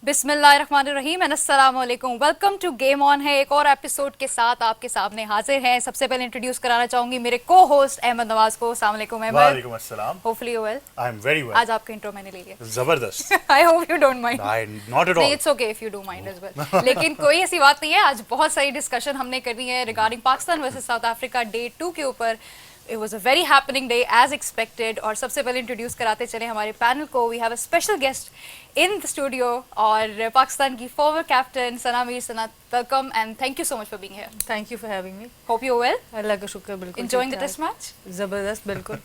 बिस्मिल्लाहिर्रहमानिर्रहीम एंड अस्सलाम वालेकुम। वेलकम टू गेम ऑन है। एक और एपिसोड के साथ आपके सामने हाजिर हैं। सबसे पहले इंट्रोड्यूस कराना चाहूंगी मेरे को होस्ट अहमद नवाज को। अस्सलाम वालेकुम अहमद। वालेकुम अस्सलाम। Hopefully you well. I am very well. आज आपका इंट्रो मैंने ले लिया। जबरदस्त। I hope you don't mind. I not at नहीं, all. It's okay if you do mind as well. लेकिन कोई ऐसी बात नहीं है। आज बहुत सारी डिस्कशन हमने करनी है regarding Pakistan versus south Africa day 2 के ऊपर। It was a very happening day as expected। और सबसे पहले इंट्रोड्यूस कराते चले हमारे पैनल को। We have a special guest in the studio और पाकिस्तान की former captain Sana Mir. Sana, welcome and thank you so much for being here. Thank you for having me. Hope you well. Allah का शुक्र, बिल्कुल। Enjoying the test match. जबरदस्त, बिल्कुल।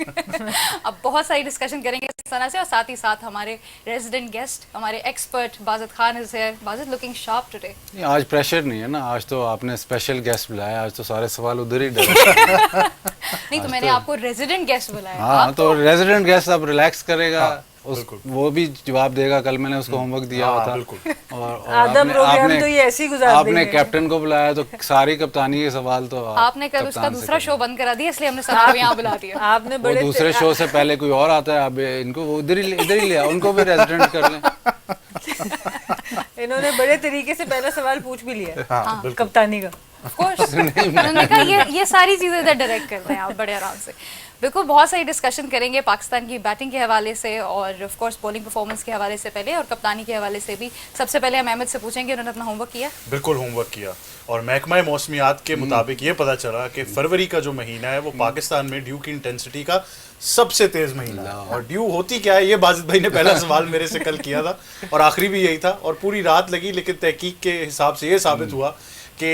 अब बहुत सारी डिस्कशन करेंगे सना से और साथ ही साथ हमारे रेजिडेंट गेस्ट हमारे expert Wajid Khan is here. Wajid looking sharp today. आज प्रेशर नहीं है ना, आज तो आपने स्पेशल गेस्ट बुलाया, आज तो सारे सवाल उधर ही डरे। नहीं तो मैंने आपको रेजिडेंट गेस्ट बुलाया। हाँ, तो रेजिडेंट गेस्ट अब रिलैक्स करेगा। वो भी जवाब देगा। कल मैंने उसको होमवर्क दिया हुआ था। और आदम प्रोग्राम तो ये ऐसे ही गुजार आपने कैप्टन को बुलाया तो सारी कप्तानी के सवाल तो आपने कल उसका दूसरा शो बंद करा दिया, इसलिए हमने सना को यहाँ बुला दिया। आपने बड़े दूसरे शो से पहले कोई और आता है, अब इनको इधर ही लिया, उनको भी रेजिडेंट कर लें। इन्होंने बड़े तरीके से पहला सवाल पूछ भी लिया कप्तानी का। ऑफ कोर्स उन्होंने कहा ये सारी चीजें इधर डायरेक्ट कर रहे हैं आप बड़े आराम से। बिल्कुल, बहुत सारी डिस्कशन करेंगे पाकिस्तान की बैटिंग के हवाले से और ऑफ कोर्स बॉलिंग परफॉर्मेंस के हवाले से पहले और कप्तानी के हवाले से भी। सबसे पहले हम अहमद से पूछेंगे, उन्होंने अपना होमवर्क किया? बिल्कुल होमवर्क किया और महकमा मौसमियात के मुताबिक ये पता चला कि फरवरी का जो महीना है वो पाकिस्तान में ड्यू की इंटेंसिटी का सबसे तेज महीना है। और ड्यू होती क्या है, ये बाजिद भाई ने पहला सवाल मेरे से कल किया था और आखिरी भी यही था और पूरी रात लगी, लेकिन तहकीक के हिसाब से ये साबित हुआ कि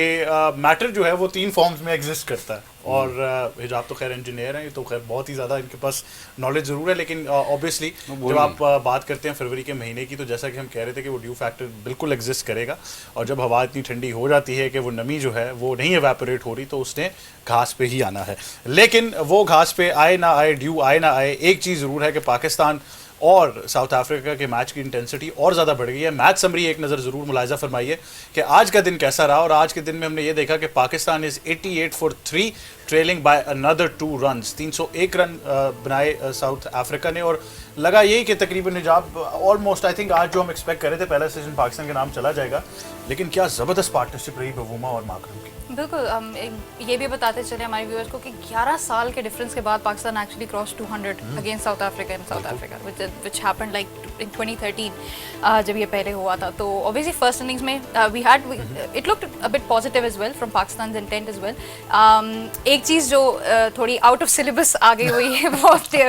मैटर जो है वो 3 फॉर्म्स में एग्जिस्ट करता है। और हिजाब तो खैर इंजीनियर हैं, तो खैर बहुत ही ज़्यादा इनके पास नॉलेज ज़रूर है, लेकिन ऑब्वियसली जब आप बात करते हैं फरवरी के महीने की, तो जैसा कि हम कह रहे थे कि वो ड्यू फैक्टर बिल्कुल एग्जिस्ट करेगा। और जब हवा इतनी ठंडी हो जाती है कि वो नमी जो है वो नहीं एवेपोरेट हो रही, तो उसने घास पे ही आना है। लेकिन वो घास पे आए ना आए, ड्यू आए ना आए, एक चीज़ ज़रूर है कि पाकिस्तान और साउथ अफ्रीका के मैच की इंटेंसिटी और ज़्यादा बढ़ गई है। मैच समरी एक नज़र ज़रूर मुलाहिजा फरमाइए कि आज का दिन कैसा रहा। और आज के दिन में हमने ये देखा कि Pakistan is 88 for 3 trailing by another 2 runs. 301 run बनाए साउथ अफ्रीका ने। और लगा यही कि तकरीबन हिजाब ऑलमोस्ट आई थिंक आज जो हम एक्सपेक्ट कर रहे थे पहला सेशन पाकिस्तान के नाम चला जाएगा, लेकिन क्या ज़बरदस्त पार्टनरशिप रही बवूमा और माकरम की। बिल्कुल, हम ये भी बताते चले हमारे व्यूअर्स को कि 11 साल के डिफरेंस के बाद Pakistan actually cross 200 against South Africa in South Africa which happened like in 2013 जब ये पहले हुआ था। तो ऑब्वियसली फर्स्ट इनिंग्स में we had it looked a bit positive as well from Pakistan intent as well. एक चीज़ जो थोड़ी आउट ऑफ सिलेबस आ गई हुई है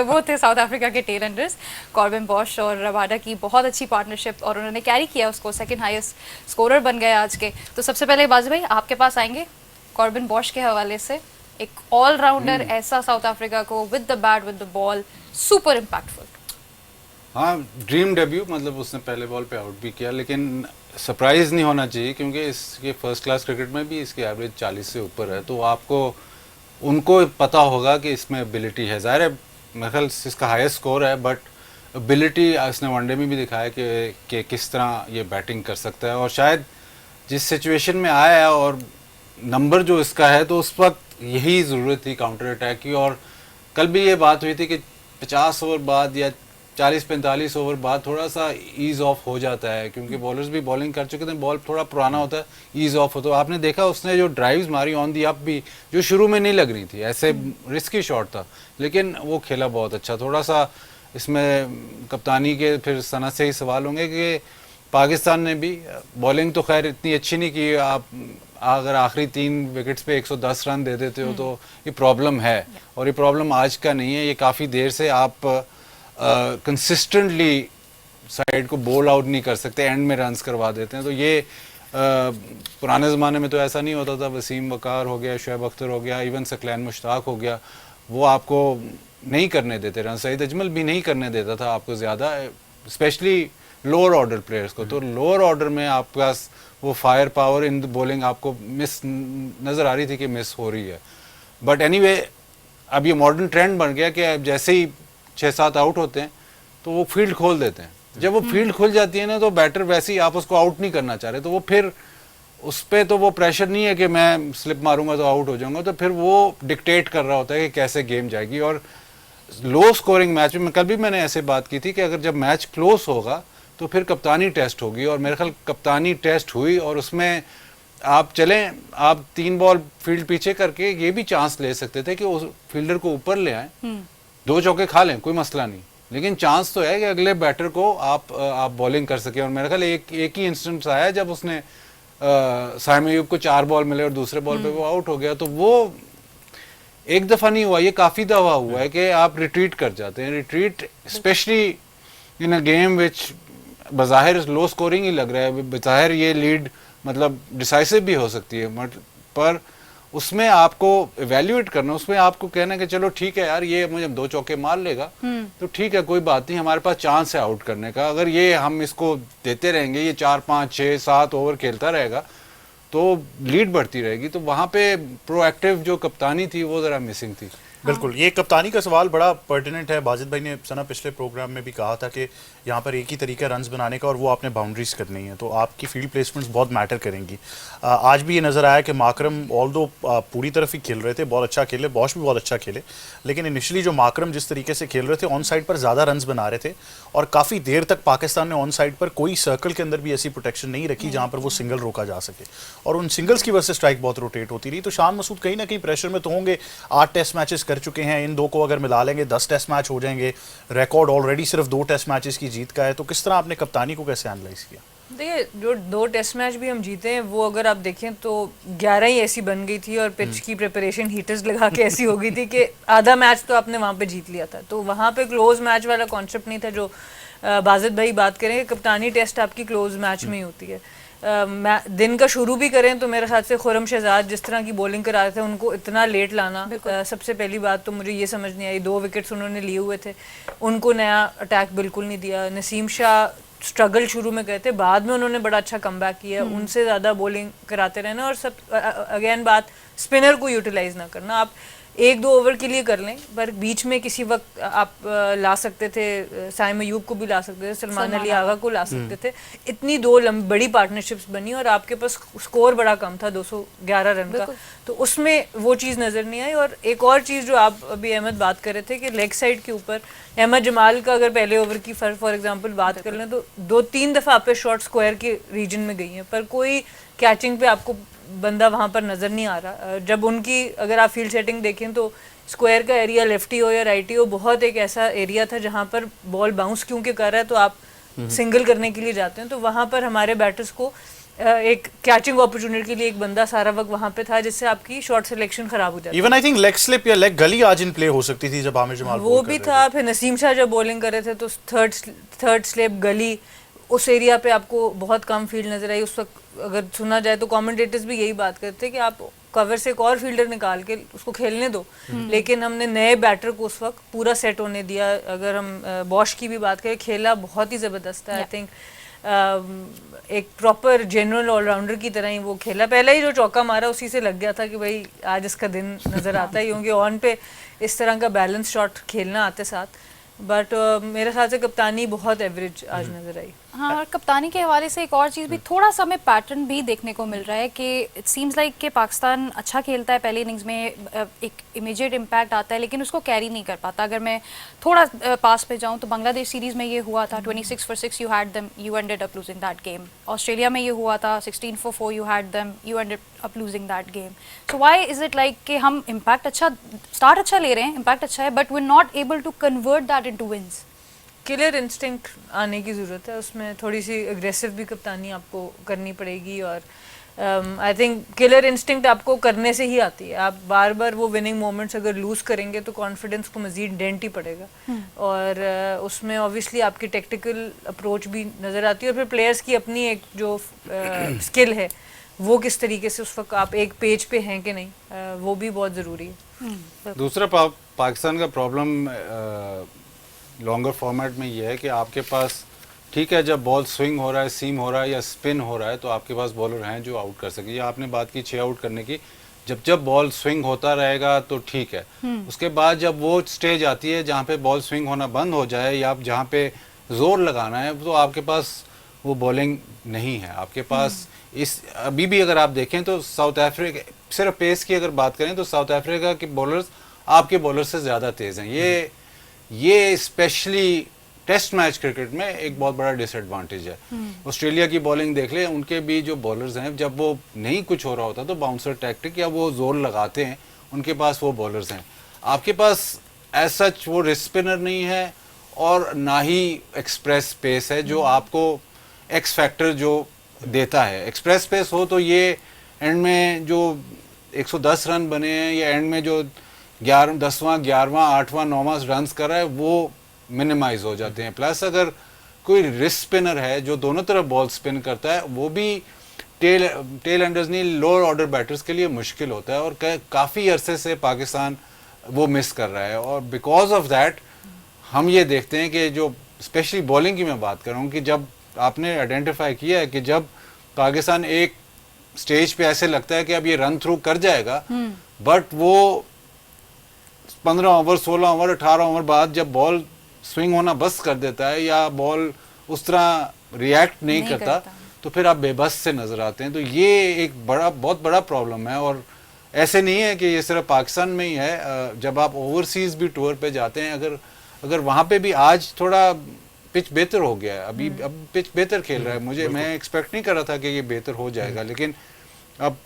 वो थे साउथ अफ्रीका के टेल एंडर्स कॉर्बिन बॉश और रबाडा की बहुत अच्छी पार्टनरशिप और उन्होंने कैरी किया उसको, सेकंड हाईएस्ट स्कोरर बन गए आज के। तो सबसे पहले बाज़ भाई आपके पास आएंगे कॉर्बिन बॉश के हवाले से। एक ऑलराउंडर ऐसा साउथ अफ्रीका को with the bat with the ball super impactful. हाँ, ड्रीम डेब्यू, मतलब उसने पहले बॉल पे आउट भी किया, लेकिन सरप्राइज नहीं होना चाहिए क्योंकि इसके फर्स्ट क्लास क्रिकेट में भी इसकी एवरेज 40 से ऊपर है। तो आपको उनको पता होगा कि इसमें एबिलिटी है। ज़ाहिर है मेरे ख्याल से इसका हाईएस्ट स्कोर है, बट एबिलिटी इसने वनडे में भी दिखाया कि किस तरह ये बैटिंग कर सकता है। और शायद जिस सिचुएशन में आया है और नंबर जो इसका है, तो उस वक्त यही ज़रूरत थी काउंटर अटैक की। और कल भी ये बात हुई थी कि 50 ओवर बाद या 40-45 ओवर बाद थोड़ा सा ईज़ ऑफ हो जाता है क्योंकि बॉलर्स भी बॉलिंग कर चुके थे, बॉल थोड़ा पुराना होता है, ईज़ ऑफ होता है। आपने देखा उसने जो ड्राइव्स मारी ऑन दी अप भी, जो शुरू में नहीं लग रही थी, ऐसे रिस्की शॉट था, लेकिन वो खेला बहुत अच्छा। थोड़ा सा इसमें कप्तानी के फिर सना से ही सवाल होंगे कि पाकिस्तान ने भी बॉलिंग तो खैर इतनी अच्छी नहीं की। आप अगर आखिरी 3 विकेट्स पे 110 रन दे देते हो तो ये प्रॉब्लम है। और ये प्रॉब्लम आज का नहीं है, ये काफ़ी देर से आप कंसिस्टेंटली साइड को बॉल आउट नहीं कर सकते, एंड में रन्स करवा देते हैं। तो ये पुराने ज़माने में तो ऐसा नहीं होता था। वसीम वकार हो गया, शुएब अख्तर हो गया, इवन सकलैन मुश्ताक हो गया, वो आपको नहीं करने देते रन। सईद अजमल भी नहीं करने देता था आपको ज़्यादा, स्पेशली लोअर ऑर्डर प्लेयर्स को। तो लोअर ऑर्डर में आपके पास वो fire power in the bowling आपको मिस नज़र आ रही थी कि मिस हो रही है। बट एनीवे अब ये मॉडर्न ट्रेंड बन गया कि अब जैसे ही 6-7 आउट होते हैं तो वो फील्ड खोल देते हैं। जब वो फील्ड खुल जाती है ना, तो बैटर वैसे ही आप उसको आउट नहीं करना चाह रहे, तो वो फिर उस पर तो वो प्रेशर नहीं है कि मैं स्लिप मारूंगा तो आउट हो जाऊंगा, तो फिर वो डिक्टेट कर रहा होता है कि कैसे गेम जाएगी। और लो स्कोरिंग मैच में कल भी मैंने ऐसे बात की थी कि अगर जब मैच क्लोज होगा तो तो फिर कप्तानी टेस्ट होगी, और मेरे ख्याल कप्तानी टेस्ट हुई, और उसमें आप चलें, आप 3 बॉल फील्ड पीछे करके ये भी चांस ले सकते थे कि उस फील्डर को ऊपर ले आए, 2 चौके खा लें, कोई मसला नहीं, लेकिन चांस तो है कि अगले बैटर को आप बॉलिंग कर सके। और मेरे ख्याल एक ही इंस्टेंस आया जब उसने साइम अयूब को 4 बॉल मिले और दूसरे बॉल पे वो आउट हो गया। तो वो एक दफा नहीं हुआ, ये काफी दफा हुआ है कि आप रिट्रीट कर जाते हैं। Retreat specially in a game which बज़ाहिर लो स्कोरिंग ही लग रहा है, बज़ाहिर ये लीड मतलब डिसाइसिव भी हो सकती है, पर उसमें आपको इवेल्युएट करना, उसमें आपको कहना कि चलो ठीक है यार, ये मुझे 2 चौके मार लेगा तो ठीक है, कोई बात नहीं, हमारे पास चांस है आउट करने का। अगर ये हम इसको देते रहेंगे, ये 4, 5, 6, 7 ओवर खेलता रहेगा तो लीड बढ़ती रहेगी। तो वहाँ पे प्रोएक्टिव जो कप्तानी थी वो ज़रा मिसिंग थी। बिल्कुल, ये कप्तानी का सवाल बड़ा पर्टिनेंट है। बाजिद भाई ने सना पिछले प्रोग्राम में भी कहा था कि यहाँ पर एक ही तरीका रन्स बनाने का और वो आपने बाउंड्रीज करनी है, तो आपकी फील्ड प्लेसमेंट्स बहुत मैटर करेंगी। आज भी ये नज़र आया कि माकरम ऑल्दो पूरी तरफ ही खेल रहे थे, बहुत अच्छा खेले, बॉश भी बहुत अच्छा खेले, लेकिन इनिशियली जो माकरम जिस तरीके से खेल रहे थे ऑन साइड पर ज़्यादा रन्स बना रहे थे, और काफ़ी देर तक पाकिस्तान ने ऑन साइड पर कोई सर्कल के अंदर भी ऐसी प्रोटेक्शन नहीं रखी जहाँ पर वो सिंगल रोका जा सके, और उन सिंगल्स की वजह से स्ट्राइक बहुत रोटेट होती रही। तो शान मसूद कहीं ना कहीं प्रेशर में तो होंगे, 8 टेस्ट मैचेस कर चुके हैं, इन 2 को अगर मिला लेंगे 10 टेस्ट मैच हो जाएंगे, रिकॉर्ड ऑलरेडी सिर्फ 2 टेस्ट मैचेस की जीत का है। तो किस तरह आपने कप्तानी को कैसे एनालाइज किया? देखिए, जो 2 टेस्ट मैच भी हम जीते हैं वो अगर आप देखें तो 11 ही ऐसी बन गई थी, और पिच की प्रिपरेशन हीटर्स लगा के ऐसी हो गई थी कि आधा मैच तो आपने वहाँ पे जीत लिया था। तो वहाँ पे क्लोज मैच वाला कॉन्सेप्ट नहीं था जो बाजिद भाई बात करें। कप्तानी टेस्ट आपकी क्लोज मैच में ही होती है। दिन का शुरू भी करें तो मेरे ख्याल से खुरम शहजाद जिस तरह की बॉलिंग करा रहे थे, उनको इतना लेट लाना, सबसे पहली बात तो मुझे ये समझ नहीं आई। 2 विकेट्स उन्होंने लिए हुए थे, उनको नया अटैक बिल्कुल नहीं दिया। नसीम शाह स्ट्रगल शुरू में गए थे, बाद में उन्होंने बड़ा अच्छा कमबैक किया, उनसे ज़्यादा बॉलिंग कराते रहना, और सब अगेन बात स्पिनर को यूटिलाइज ना करना। आप 1-2 ओवर के लिए कर लें, पर बीच में किसी वक्त आप ला सकते थे, साइम अयूब को भी ला सकते थे, सलमान अली आगा को ला सकते थे। इतनी 2 बड़ी पार्टनरशिप्स बनी और आपके पास स्कोर बड़ा कम था 211 रन का, तो उसमें वो चीज़ नज़र नहीं आई। और एक और चीज़ जो आप अभी अहमद बात कर रहे थे कि लेग साइड के ऊपर अहमद जमाल का अगर पहले ओवर की फॉर एग्जांपल बात कर लें तो 2-3 दफ़ा आप पे शॉर्ट स्क्वायर के रीजन में गई हैं, पर कोई कैचिंग पे आपको बंदा वहाँ पर नज़र नहीं आ रहा। जब उनकी अगर आप फील्ड सेटिंग देखें तो स्क्वायर का एरिया लेफ्टी हो या राइटी हो, बहुत एक ऐसा एरिया था जहाँ पर बॉल बाउंस क्योंकि कर रहा है तो आप सिंगल करने के लिए जाते हैं, तो वहाँ पर हमारे बैटर्स को एक कैचिंग अपॉर्चुनिटी के लिए एक बंदा सारा वक्त वहाँ पे था, जिससे आपकी शॉट सिलेक्शन खराब हो जाती है। Even I think leg slip या लेग गली आज इन प्ले हो सकती थी जब आमिर जमाल वो भी था। फिर नसीम शाह जब बॉलिंग कर रहे थे तो थर्ड स्लिप गली उस एरिया पे आपको बहुत कम फील्ड नजर आई उस वक्त। अगर सुना जाए तो कमेंटेटर्स भी यही बात करते कि आप कवर से एक और फील्डर निकाल के उसको खेलने दो, लेकिन हमने नए बैटर को उस वक्त पूरा सेट होने दिया। अगर हम बॉश की भी बात करें, खेला बहुत ही ज़बरदस्त है। आई थिंक एक प्रॉपर जनरल ऑलराउंडर की तरह ही वो खेला। पहले ही जो चौका मारा उसी से लग गया था कि भाई आज इसका दिन नज़र आता है, क्योंकि ऑन पे इस तरह का बैलेंस शॉट खेलना आते साथ। बट मेरे ख्याल से कप्तानी बहुत एवरेज आज नज़र आई। हाँ, और कप्तानी के हवाले से एक और चीज़ भी थोड़ा सा हमें पैटर्न भी देखने को मिल रहा है कि इट सीम्स लाइक कि पाकिस्तान अच्छा खेलता है पहले इनिंग्स में, एक इमीडिएट इम्पैक्ट आता है, लेकिन उसको कैरी नहीं कर पाता। अगर मैं थोड़ा पास पे जाऊँ तो बांग्लादेश सीरीज़ में ये हुआ था, 26 for 6 you had them, you ended up losing that game. Australia में ये हुआ था, 16 for 4 you had them, you ended up losing that game. So why is it like कि हम इम्पैक्ट अच्छा, स्टार्ट अच्छा ले रहे हैं, इम्पैक्ट अच्छा है, but we are not able to convert that into wins? Killer instinct आने की ज़रूरत है, उसमें थोड़ी सी अग्रेसिव भी कप्तानी आपको करनी पड़ेगी। और आई थिंक किलर इंस्टिंक्ट आपको करने से ही आती है। आप बार बार वो विनिंग मोमेंट्स अगर लूज़ करेंगे तो कॉन्फिडेंस को मज़ीद डेंट ही पड़ेगा। और उसमें ऑब्वियसली आपकी टेक्टिकल अप्रोच भी नज़र आती है, और फिर प्लेयर्स की अपनी एक जो स्किल है वो किस तरीके से उस वक्त आप एक पेज पे हैं कि नहीं, वो भी बहुत ज़रूरी है। दूसरा पाकिस्तान का प्रॉब्लम लॉन्गर फॉर्मेट में ये है कि आपके पास ठीक है, जब बॉल स्विंग हो रहा है, सीम हो रहा है या स्पिन हो रहा है तो आपके पास बॉलर हैं जो आउट कर सके। ये आपने बात की 6 आउट करने की, जब बॉल स्विंग होता रहेगा तो ठीक है। उसके बाद जब वो स्टेज आती है जहाँ पे बॉल स्विंग होना बंद हो जाए या आप जहाँ पे जोर लगाना है, तो आपके पास वो बॉलिंग नहीं है। आपके पास इस अभी भी अगर आप देखें तो साउथ अफ्रीका, सिर्फ पेस की अगर बात करें तो साउथ अफ्रीका के बॉलर्स आपके बॉलर से ज़्यादा तेज़ हैं। ये स्पेशली टेस्ट मैच क्रिकेट में एक बहुत बड़ा डिसएडवांटेज है। ऑस्ट्रेलिया की बॉलिंग देख ले, उनके भी जो बॉलर्स हैं, जब वो नहीं कुछ हो रहा होता तो बाउंसर टैक्टिक या वो जोर लगाते हैं, उनके पास वो बॉलर्स हैं। आपके पास एज सच वो रिस्ट स्पिनर नहीं है और ना ही एक्सप्रेस पेस है जो आपको एक्स फैक्टर जो देता है। एक्सप्रेस पेस हो तो ये एंड में जो 110 रन बने हैं या एंड में जो 10वां 11वां 8वां 9वां रन कर रहा है वो मिनिमाइज हो जाते हैं। प्लस अगर कोई रिस्ट स्पिनर है जो दोनों तरफ बॉल स्पिन करता है, वो भी टेल एंडर्स नहीं, लोअर ऑर्डर बैटर्स के लिए मुश्किल होता है और काफ़ी अरसे से पाकिस्तान वो मिस कर रहा है। और बिकॉज ऑफ दैट हम ये देखते हैं कि जो स्पेशली बॉलिंग की मैं बात कर रहा हूँ कि जब आपने आइडेंटिफाई किया है कि जब पाकिस्तान एक स्टेज पे ऐसे लगता है कि अब ये रन थ्रू कर जाएगा, बट वो 15 ओवर 16 ओवर 18 ओवर बाद जब बॉल स्विंग होना बस कर देता है या बॉल उस तरह रिएक्ट नहीं करता, तो फिर आप बेबस से नजर आते हैं। तो ये एक बहुत बड़ा प्रॉब्लम है। और ऐसे नहीं है कि ये सिर्फ पाकिस्तान में ही है, जब आप ओवरसीज भी टूर पे जाते हैं, अगर वहाँ पे भी आज थोड़ा पिच बेहतर हो गया है, अब पिच बेहतर खेल रहा है। मैं एक्सपेक्ट नहीं कर रहा था कि ये बेहतर हो जाएगा, लेकिन अब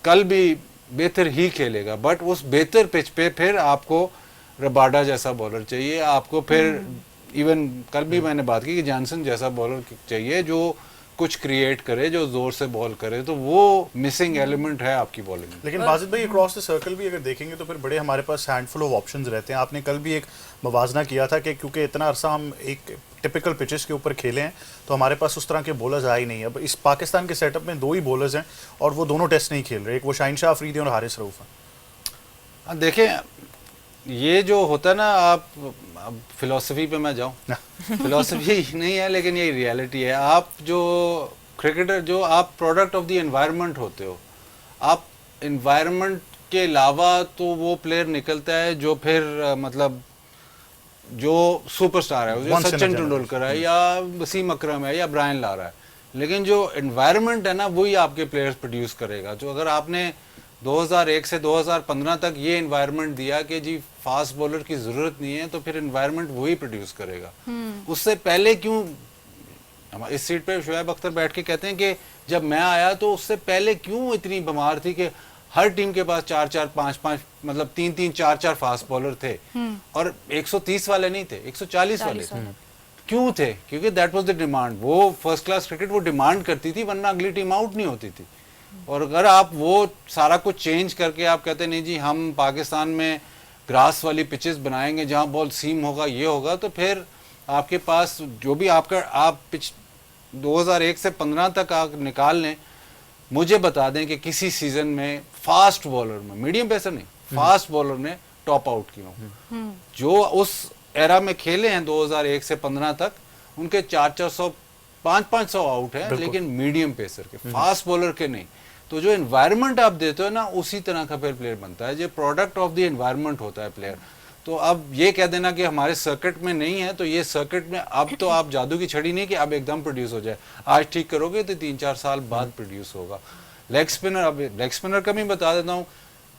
कल भी बेहतर ही खेलेगा। बट उस बेहतर पिच पे फिर आपको रबाडा जैसा बॉलर चाहिए, आपको फिर इवन कल भी मैंने बात की कि जॉनसन जैसा बॉलर चाहिए जो कुछ क्रिएट करे, जो जोर से बॉल करे। तो वो मिसिंग एलिमेंट है आपकी बॉलिंग में। लेकिन बाजिद भाई अक्रॉस द सर्कल भी अगर देखेंगे तो फिर बड़े हमारे पास हैंडफुल ऑफ ऑप्शंस रहते हैं। आपने कल भी एक मवाजना किया था कि क्योंकि इतना अरसा हम एक टिपिकल पिचेस के ऊपर खेले हैं तो हमारे पास उस तरह के बॉलर्स आए ही नहीं। अब इस पाकिस्तान के सेटअप में 2 ही बॉलर्स हैं और वो दोनों टेस्ट नहीं खेल रहे, एक वो शाहीन शाह अफरीदी और हारिस रऊफ हैं। देखें, ये जो होता है ना, आप फिलॉसफी पे मैं जाऊं, फिलॉसफी नहीं है लेकिन ये रियलिटी है। आप जो क्रिकेटर, जो आप प्रोडक्ट ऑफ द एनवायरनमेंट होते हो, आप एनवायरनमेंट के अलावा तो वो प्लेयर निकलता है जो फिर मतलब जो सुपरस्टार है, जो सचिन तेंदुलकर है या वसीम अकरम है या ब्रायन लारा है। लेकिन जो एनवायरनमेंट है ना, वही आपके प्लेयर्स प्रोड्यूस करेगा। जो अगर आपने 2001 से 2015 तक ये एनवायरनमेंट दिया कि जी फास्ट बॉलर की जरूरत नहीं है, तो फिर एनवायरनमेंट वही प्रोड्यूस करेगा। उससे पहले क्यों हम इस सीट पे शुएब अख्तर बैठ के कहते हैं कि जब मैं आया तो उससे पहले क्यों इतनी बीमार थी कि हर टीम के पास 4-4 5-5 मतलब 3-3 4-4 फास्ट बॉलर थे और 130 वाले नहीं थे, 140 वाले थे। क्यों थे? क्योंकि दैट वाज द डिमांड। वो फर्स्ट क्लास क्रिकेट वो डिमांड करती थी, वरना अगली टीम आउट नहीं होती थी। और अगर आप वो सारा कुछ चेंज करके आप कहते नहीं जी हम पाकिस्तान में ग्रास वाली पिचेस बनाएंगे जहां बॉल सीम होगा, ये होगा, तो फिर आपके पास जो भी आपका आप पिच 2001 से 15 तक आप निकाल लें, मुझे बता दें कि किसी सीजन में फास्ट बॉलर में, मीडियम पेसर नहीं, फास्ट बॉलर ने टॉप आउट किया हो। जो उस एरा में खेले हैं 2001 से 15 तक, उनके 400 500 आउट है, लेकिन मीडियम पेसर के, फास्ट बॉलर के नहीं। तो जो एनवायरनमेंट आप देते हो ना, उसी तरह का फिर प्लेयर बनता है। जो प्रोडक्ट ऑफ द एनवायरनमेंट होता है प्लेयर। तो अब ये कह देना कि हमारे सर्किट में नहीं है, तो ये सर्किट में अब तो आप जादू की छड़ी नहीं कि अब एकदम प्रोड्यूस हो जाए। आज ठीक करोगे तो 3-4 साल बाद प्रोड्यूस होगा। लेग स्पिनर, अब लेग स्पिनर का भी बता देता हूँ,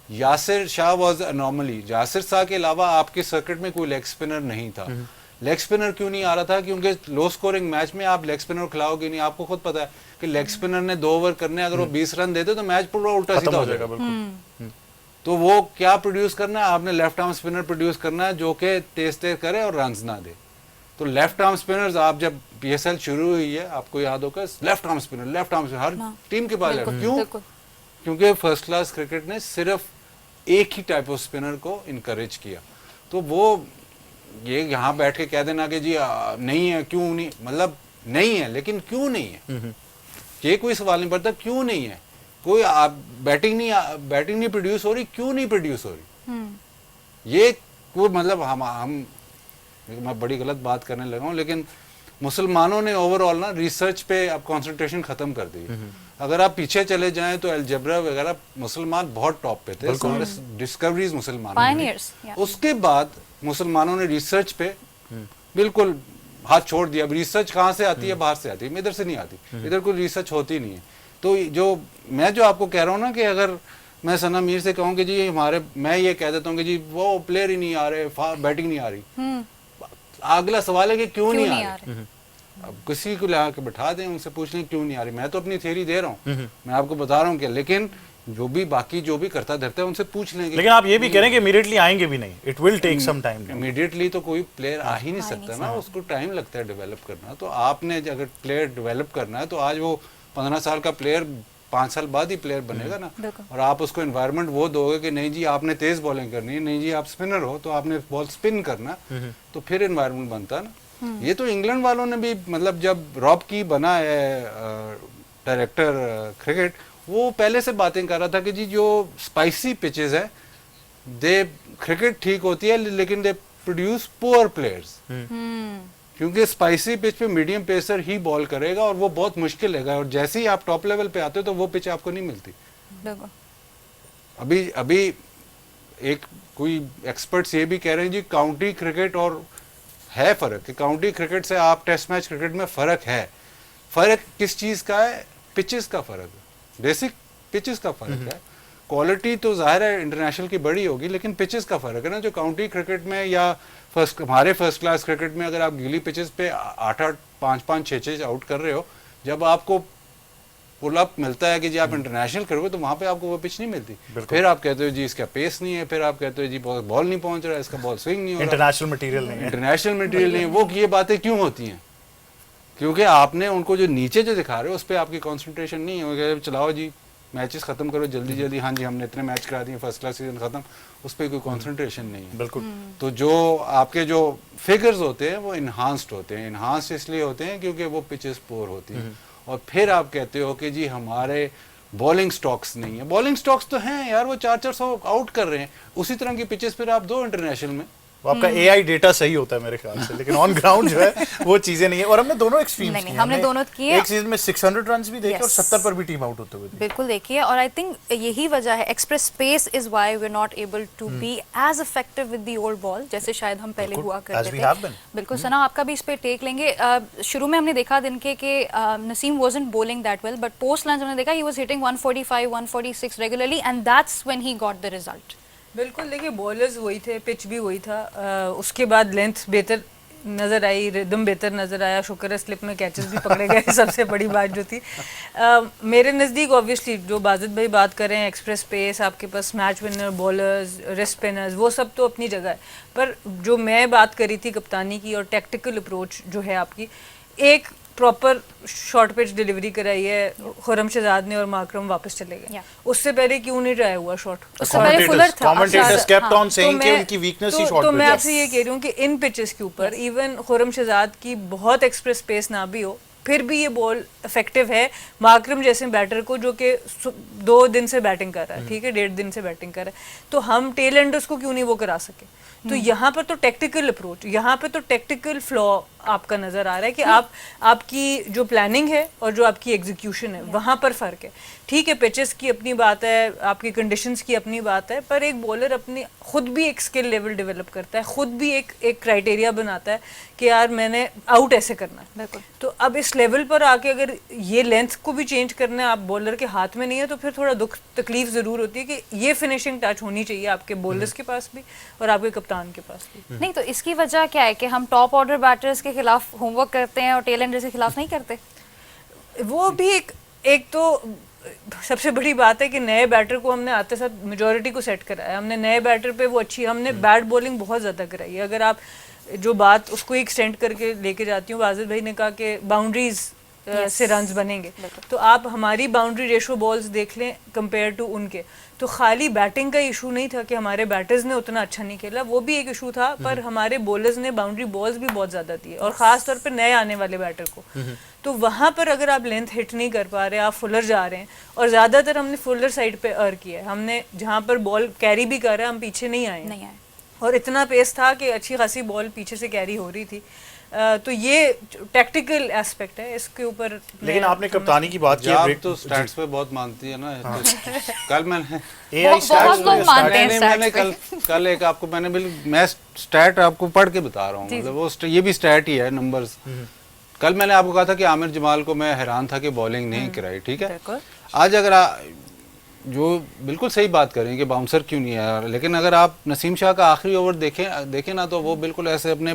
यासिर शाह वॉज अनॉमली। यासिर शाह के अलावा आपके सर्किट में कोई लेग स्पिनर नहीं था। लेग स्पिनर क्यों नहीं आ रहा था? क्योंकि लो स्कोरिंग मैच में आप लेग स्पिनर खिलाओगे नहीं। आपको खुद पता है कि लेग स्पिनर ने 2 ओवर करने, अगर वो 20 रन देते तो मैच पूरा उल्टा सीधा हो जाएगा। तो वो क्या प्रोड्यूस करना है? आपने लेफ्ट आर्म स्पिनर प्रोड्यूस करना है जो कि तेज तेज करे और रन्स ना दे। तो लेफ्ट आर्म स्पिनर्स, आप जब PSL शुरू हुई है, आपको याद होगा, लेफ्ट आर्म स्पिनर हर टीम के पास। क्यों? क्योंकि फर्स्ट क्लास क्रिकेट ने सिर्फ एक ही टाइप ऑफ स्पिनर को इनकरेज किया। तो वो ये यहाँ बैठ के कह देना कि जी नहीं है, क्यों नहीं, मतलब नहीं है, लेकिन क्यों नहीं है, ये कोई सवाल नहीं पड़ता। क्यों नहीं है? कोई बैटिंग नहीं प्रोड्यूस हो रही, क्यों नहीं प्रोड्यूस हो रही? ये कोई मतलब हम मैं बड़ी गलत बात करने लगा हूँ, लेकिन मुसलमानों ने ओवरऑल ना रिसर्च पे अब कंसंट्रेशन खत्म कर दी। अगर आप पीछे चले जाएं तो अलजेब्रा वगैरह मुसलमान बहुत टॉप पे थे, डिस्कवरीज मुसलमानों। उसके बाद मुसलमानों ने रिसर्च पे बिल्कुल हाथ छोड़ दिया। अब रिसर्च कहाँ से आती है? बाहर से आती है, इधर से नहीं आती। इधर कोई रिसर्च होती नहीं है। तो जो आपको कह रहा हूँ ना कि अगर मैं सना मीर से कहूँ कि जी मैं ये कह देता हूँ कि जी वो प्लेयर ही नहीं आ रहे, बैटिंग नहीं आ रही, अगला सवाल है कि क्यों नहीं नहीं आ आ रही। अब किसी को ला के बैठा दें, उनसे पूछ लें क्यों नहीं आ रही। मैं तो अपनी थ्योरी दे रहा हूँ, मैं आपको बता रहा हूँ कि, लेकिन जो भी बाकी जो भी करता धरता है उनसे पूछ लेंगे। लेकिन आप ये भी कह रहे हैं कि इमीडिएटली आएंगे भी नहीं, it will take some time. Immediately तो कोई प्लेयर आ ही नहीं सकता ना, उसको टाइम लगता है डेवलप करना। तो आपने अगर प्लेयर डेवलप करना है तो आज वो 15 साल का प्लेयर 5 साल बाद ही प्लेयर बनेगा ना। और आप उसको एनवायरनमेंट वो दोगे कि नहीं जी आपने तेज बॉलिंग करनी है, नहीं जी आप स्पिनर हो तो आपने बॉल स्पिन करना, तो फिर एनवायरनमेंट बनता है ना। ये तो इंग्लैंड वालों ने भी, मतलब जब रॉब की बना है डायरेक्टर क्रिकेट, वो पहले से बातें कर रहा था कि जी जो स्पाइसी पिचेस है दे क्रिकेट ठीक होती है लेकिन दे प्रोड्यूस पुअर प्लेयर्स, क्योंकि स्पाइसी पिच पे मीडियम पेसर ही बॉल करेगा और वो बहुत मुश्किल है, और जैसे ही आप टॉप लेवल पे आते हो तो वो पिच आपको नहीं मिलती। अभी एक कोई एक्सपर्ट्स ये भी कह रहे हैं जी काउंटी क्रिकेट और है फर्क, कि काउंटी क्रिकेट से आप टेस्ट मैच क्रिकेट में फर्क है। फर्क किस चीज का है? पिचेस का फर्क है, बेसिक पिचेस का फर्क है। क्वालिटी तो जाहिर है इंटरनेशनल की बड़ी होगी, लेकिन पिचेस का फर्क है ना। जो काउंटी क्रिकेट में या हमारे फर्स्ट क्लास क्रिकेट में अगर आप गीली पिचेस पे 8-8, 5-5, 6-6 आउट कर रहे हो, जब आपको पुल अप मिलता है कि जी आप इंटरनेशनल करोगे तो वहां पे आपको वो पिच नहीं मिलती। फिर आप कहते हो जी इसका पेस नहीं है, फिर आप कहते हो जी बॉल नहीं पहुंच रहा है, इसका बॉल स्विंग नहीं हो रहा, इंटरनेशनल मटेरियल नहीं है, इंटरनेशनल मटेरियल नहीं है। वो ये बातें क्यों होती हैं? क्योंकि आपने उनको जो नीचे जो दिखा रहे हो उस पर आपकी कॉन्सेंट्रेशन नहीं है। चलाओ जी मैचेस खत्म करो जल्दी जल्दी, हाँ जी हमने इतने मैच करा दिए, फर्स्ट क्लास सीजन खत्म, उस पर कोई कॉन्सेंट्रेशन नहीं है। बिल्कुल। तो जो आपके जो फिगर्स होते हैं वो इन्हांस्ड होते हैं। इन्हांस्ड इसलिए होते हैं क्योंकि वो पिचेस पोर होती हैं। और फिर आप कहते हो कि जी हमारे बॉलिंग स्टॉक्स नहीं है। बॉलिंग स्टॉक्स तो हैं यार, वो 400 आउट कर रहे हैं। उसी तरह की पिचेस फिर आप दो इंटरनेशनल में। वो आपका एआई डेटा सही होता है मेरे ख्याल से, लेकिन ऑन ग्राउंड जो है वो चीजें नहीं है। और हमने दोनों एक्सट्रीम्स नहीं, हमने दोनों किए। एक सीजन में 600 रन्स भी देखे और Yes. 70 पर भी टीम आउट होते हुए देखे। बिल्कुल देखिए, और आई थिंक यही वजह है, express pace is why we are not able to be as effective with the old ball जैसे शायद हम पहले हुआ as करते we थे। have been. बिल्कुल सना, आपका भी इस पे टेक लेंगे। शुरू में हमने देखा दिन के कि Naseem wasn't bowling that well, but post lunch हमने देखा ही was hitting 145 146 regularly and that's when he got the result. बिल्कुल, देखिए बॉलर्स वही थे, पिच भी वही था। उसके बाद लेंथ बेहतर नज़र आई, रिदम बेहतर नज़र आया, शुक्र है स्लिप में कैचेस भी पकड़े गए सबसे बड़ी बात जो थी। मेरे नज़दीक ऑब्वियसली जो बाजिद भाई बात कर रहे हैं, एक्सप्रेस पेस, आपके पास match winner bowlers, wrist spinners, वो सब तो अपनी जगह है। पर जो मैं बात करी थी कप्तानी की और टैक्टिकल अप्रोच जो है आपकी, एक प्रॉपर शॉर्ट पिच डिलीवरी कराई है खुर्रम शहजाद ने और माकरम वापस चले गए। उससे पहले क्यों नहीं ट्राई हुआ शॉट? उससे पहले फुलर था। कमेंटेटर्स केप्ट ऑन सेइंग तो कि मैं- उनकी वीकनेस ही शॉर्ट तो पिच मैं है। आपसे ये कह रही हूँ कि इन पिचेस के ऊपर इवन खुर्रम शहजाद की बहुत एक्सप्रेस स्पेस ना भी हो, फिर भी ये बॉल इफेक्टिव है माकरम जैसे बैटर को, जो कि 2 दिन से बैटिंग कर रहा है, ठीक है, 1.5 दिन से बैटिंग कर रहा है, तो हम टेल एंडर्स को क्यों नहीं वो करा सके? तो यहाँ पर तो टेक्टिकल अप्रोच, यहाँ पे तो टेक्टिकल फ्लॉ आपका नजर आ रहा है कि आपकी जो प्लानिंग है और जो आपकी एग्जीक्यूशन है वहाँ पर फर्क है। ठीक है, पिचेस की अपनी बात है, आपकी कंडीशंस की अपनी बात है, पर एक बॉलर अपनी खुद भी एक स्किल लेवल डेवलप करता है, खुद भी एक क्राइटेरिया बनाता है कि यार मैंने आउट ऐसे करना है। बिल्कुल। तो अब इस लेवल पर आके अगर ये लेंथ को भी चेंज करना है, आप बॉलर के हाथ में नहीं है, तो फिर थोड़ा दुख तकलीफ ज़रूर होती है कि ये फिनिशिंग टच होनी चाहिए आपके बॉलर्स के पास भी और आपके कप्तान के पास भी। नहीं, तो इसकी वजह क्या है कि हम टॉप ऑर्डर बैटर्स के खिलाफ होमवर्क करते हैं और टेल एंडर्स के खिलाफ नहीं करते? वो भी एक तो सबसे बड़ी बात है कि नए बैटर को हमने आते साथ मेजॉरिटी को सेट कराया, हमने नए बैटर पे वो अच्छी, हमने बैट बॉलिंग बहुत ज़्यादा कराई है। अगर आप जो बात उसको एक्सटेंड करके लेके जाती हूँ, वाजिद भाई ने कहा कि बाउंड्रीज से रन्स बनेंगे, तो आप हमारी बाउंड्री रेशो बॉल्स देख लें कंपेयर टू उनके, तो खाली बैटिंग का इशू नहीं था कि हमारे बैटर्स ने उतना अच्छा नहीं खेला, वो भी एक इशू था, पर हमारे बॉलर्स ने बाउंड्री बॉल्स भी बहुत ज़्यादा दिए, और ख़ास तौर पे नए आने वाले बैटर को। तो वहाँ पर अगर आप लेंथ हिट नहीं कर पा रहे, आप फुलर जा रहे हैं, और ज़्यादातर हमने फुलर साइड पे अर्र किया है, हमने जहाँ पर बॉल कैरी भी कर रहा है हम पीछे नहीं आए, और इतना पेस था कि अच्छी खासी बॉल पीछे से कैरी हो रही थी। तो ये टैक्टिकल एस्पेक्ट है, इसके ऊपर। लेकिन आपने कप्तानी की बात की, आप ब्रेक तो स्टैट्स पे बहुत मानती है ना। तो कल मैंने एआई बहुत लोग मानते हैं मैंने stats कल एक आपको मैं स्टैट आपको पढ़ के बता रहा हूँ, मतलब वो ये भी स्टैट ही है, नंबर्स। कल मैंने आपको कहा था कि आमिर जमाल को मैं हैरान था कि बॉलिंग नहीं कराई, ठीक है। आज अगर जो बिल्कुल सही बात करें कि बाउंसर क्यों नहीं आया, लेकिन अगर आप नसीम शाह का आखिरी ओवर देखें ना, तो वो बिल्कुल ऐसे अपने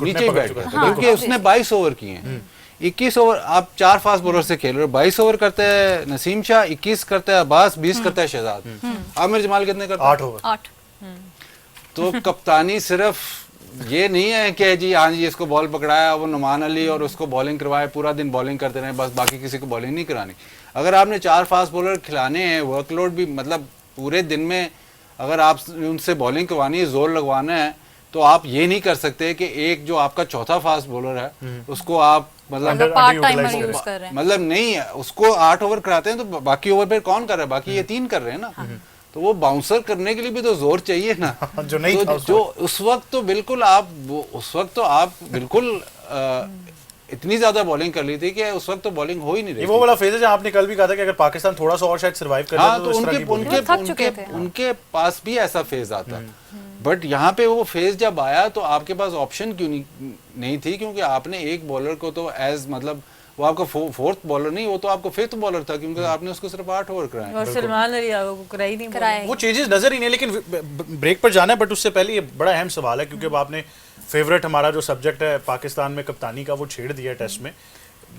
घुटने नीचे ही पकड़ बैठ चुका गया था, था, क्योंकि उसने 22 ओवर किए हैं। 21 ओवर आप 4 फास्ट बॉलर से खेल रहे हो, 22 ओवर करते हैं नसीम शाह, 21 करता है अब्बास, 20 करता है शहजाद। आमिर जमाल कितने करता है? 8 ओवर। 8। तो कप्तानी सिर्फ ये नहीं है कि जी हाँ जी इसको बॉल पकड़ाया वो नुमान अली और उसको बॉलिंग करवाए, पूरा दिन बॉलिंग करते रहे, बस बाकी किसी को बॉलिंग नहीं करानी। अगर आपने 4 फास्ट बॉलर खिलाने हैं, वर्कलोड भी मतलब पूरे दिन में अगर आप उनसे बॉलिंग करवानी है, जोर लगवाना है, तो आप ये नहीं कर सकते कि एक जो आपका चौथा फास्ट बॉलर है उसको आप मतलब पार्ट टाइमर यूज कर रहे हैं। मतलब नहीं है, उसको 8 ओवर कराते हैं तो बाकी ओवर पे कौन कर रहा है? बाकी ये 3 कर रहे हैं ना। तो वो बाउंसर करने के लिए भी तो जोर चाहिए ना। जो नहीं था जो उस वक्त तो बिल्कुल आप बिल्कुल इतनी ज्यादा बॉलिंग कर ली थी कि उस वक्त तो बॉलिंग हो ही नहीं रही ये वो वाला फेज है जहां आपने कल भी कहा था कि अगर पाकिस्तान थोड़ा सा और शायद सर्वाइव कर हाँ, लेता तो इस तरह की bowling वो थक चुके थे। उनके पास भी ऐसा फेज आता है। बट यहाँ पे वो फेज जब आया तो आपके पास ऑप्शन क्यों नहीं थी? क्योंकि आपने एक बॉलर को तो एज मतलब वो आपका फोर्थ बॉलर नहीं, वो तो आपको फिफ्थ बॉलर था, क्योंकि आपने उसको सिर्फ 8 ओवर कराए। और सलमान अली आगा को कराई नहीं कराया वो चेंजेस नजर ही नहीं। लेकिन ब्रेक पर जाना है, बट उससे पहले ये बड़ा अहम सवाल है, क्योंकि अब आपने फेवरेट हमारा जो सब्जेक्ट है पाकिस्तान में कप्तानी का वो छेड़ दिया है टेस्ट में।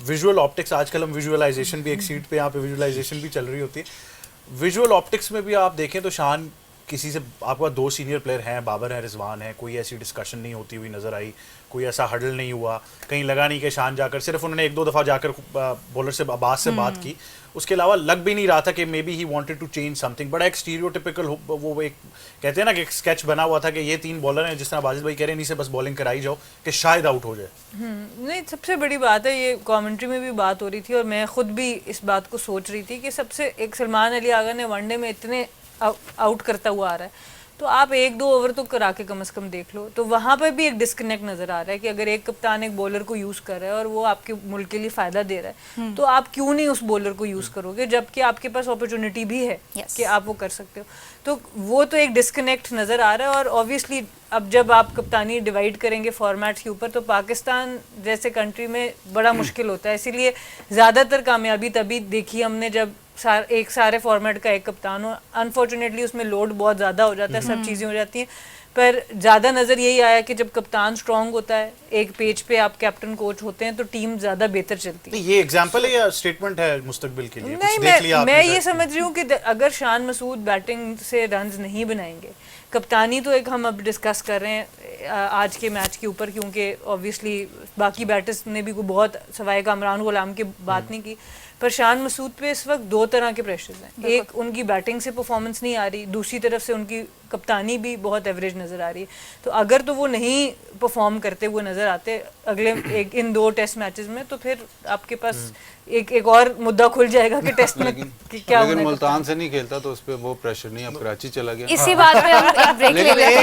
विजुअल ऑप्टिक्स, आजकल हम विजुअलाइजेशन भी, एक सीट पे यहाँ पे विजुअलाइजेशन भी चल रही होती है। विजुअल ऑप्टिक्स में भी आप देखें तो शान किसी से, आपके पास 2 सीनियर प्लेयर हैं, बाबर है, रिजवान है, कोई ऐसी डिस्कशन नहीं होती हुई नजर आई, कोई ऐसा हडल नहीं हुआ, कहीं लगा नहीं कि शान जाकर, सिर्फ उन्होंने 1-2 दफ़ा जाकर बॉलर से अब्बास से बात की, उसके अलावा लग भी नहीं रहा था कि maybe he wanted to change something. बड़ा एक स्टीरियोटिपिकल वो एक कहते हैं ना कि एक स्केच बना हुआ था कि ये 3 बॉलर हैं, जिस तरह बाजिद भाई कह रहे हैं, इन्हीं से बस बॉलिंग कराई जाओ कि शायद आउट हो जाए। नहीं, सबसे बड़ी बात है, ये कमेंट्री में भी बात हो रही थी और मैं खुद भी इस बात को सोच रही थी कि सबसे एक सलमान अली आगा ने वनडे में इतने आउट करता हुआ आ रहा है, तो आप 1-2 ओवर तो करा के कम से कम देख लो। तो वहाँ पर भी एक डिस्कनेक्ट नजर आ रहा है कि अगर एक कप्तान एक बॉलर को यूज कर रहा है और वो आपके मुल्क के लिए फायदा दे रहा है, तो आप क्यों नहीं उस बॉलर को यूज करोगे, जबकि आपके पास अपॉर्चुनिटी भी है कि आप वो कर सकते हो। तो वो तो एक डिस्कनेक्ट नजर आ रहा है। और ऑब्वियसली अब जब आप कप्तानी डिवाइड करेंगे फॉर्मेट्स के ऊपर, तो पाकिस्तान जैसे कंट्री में बड़ा मुश्किल होता है। इसीलिए ज़्यादातर कामयाबी तभी देखी हमने जब एक सारे फॉर्मेट का एक कप्तान हो। अनफॉर्चुनेटली उसमें लोड बहुत ज़्यादा हो जाता है, सब चीज़ें हो जाती हैं, पर ज़्यादा नज़र यही आया कि जब कप्तान स्ट्रांग होता है, एक पेज पे आप कैप्टन कोच होते हैं, तो टीम ज़्यादा बेहतर चलती है। ये एग्जाम्पल है या स्टेटमेंट है मुस्तकबिल के लिए? नहीं, मैं ये समझ रही हूँ कि अगर शान मसूद बैटिंग से रन्स नहीं बनाएंगे, कप्तानी तो एक हम अब डिस्कस कर रहे हैं आज के मैच के ऊपर, क्योंकि ऑब्वियसली बाकी बैटर्स ने भी बहुत सवाए कामरान गुलाम की बात नहीं की, पर शान मसूद पे इस वक्त 2 तरह के प्रेशर्स हैं। एक, उनकी बैटिंग से परफॉर्मेंस नहीं आ रही, दूसरी तरफ से उनकी कप्तानी भी बहुत एवरेज नज़र आ रही है। तो अगर तो वो नहीं परफॉर्म करते हुए नज़र आते अगले इन 2 टेस्ट मैचेस में, तो फिर आपके पास एक और मुद्दा खुल जाएगा कि टेस्ट में क्या होना है। मुल्तान से नहीं खेलता तो उस पर वो प्रेशर नहीं, अब कराची चला गया। इसी बात पे हम एक ब्रेक ले लेते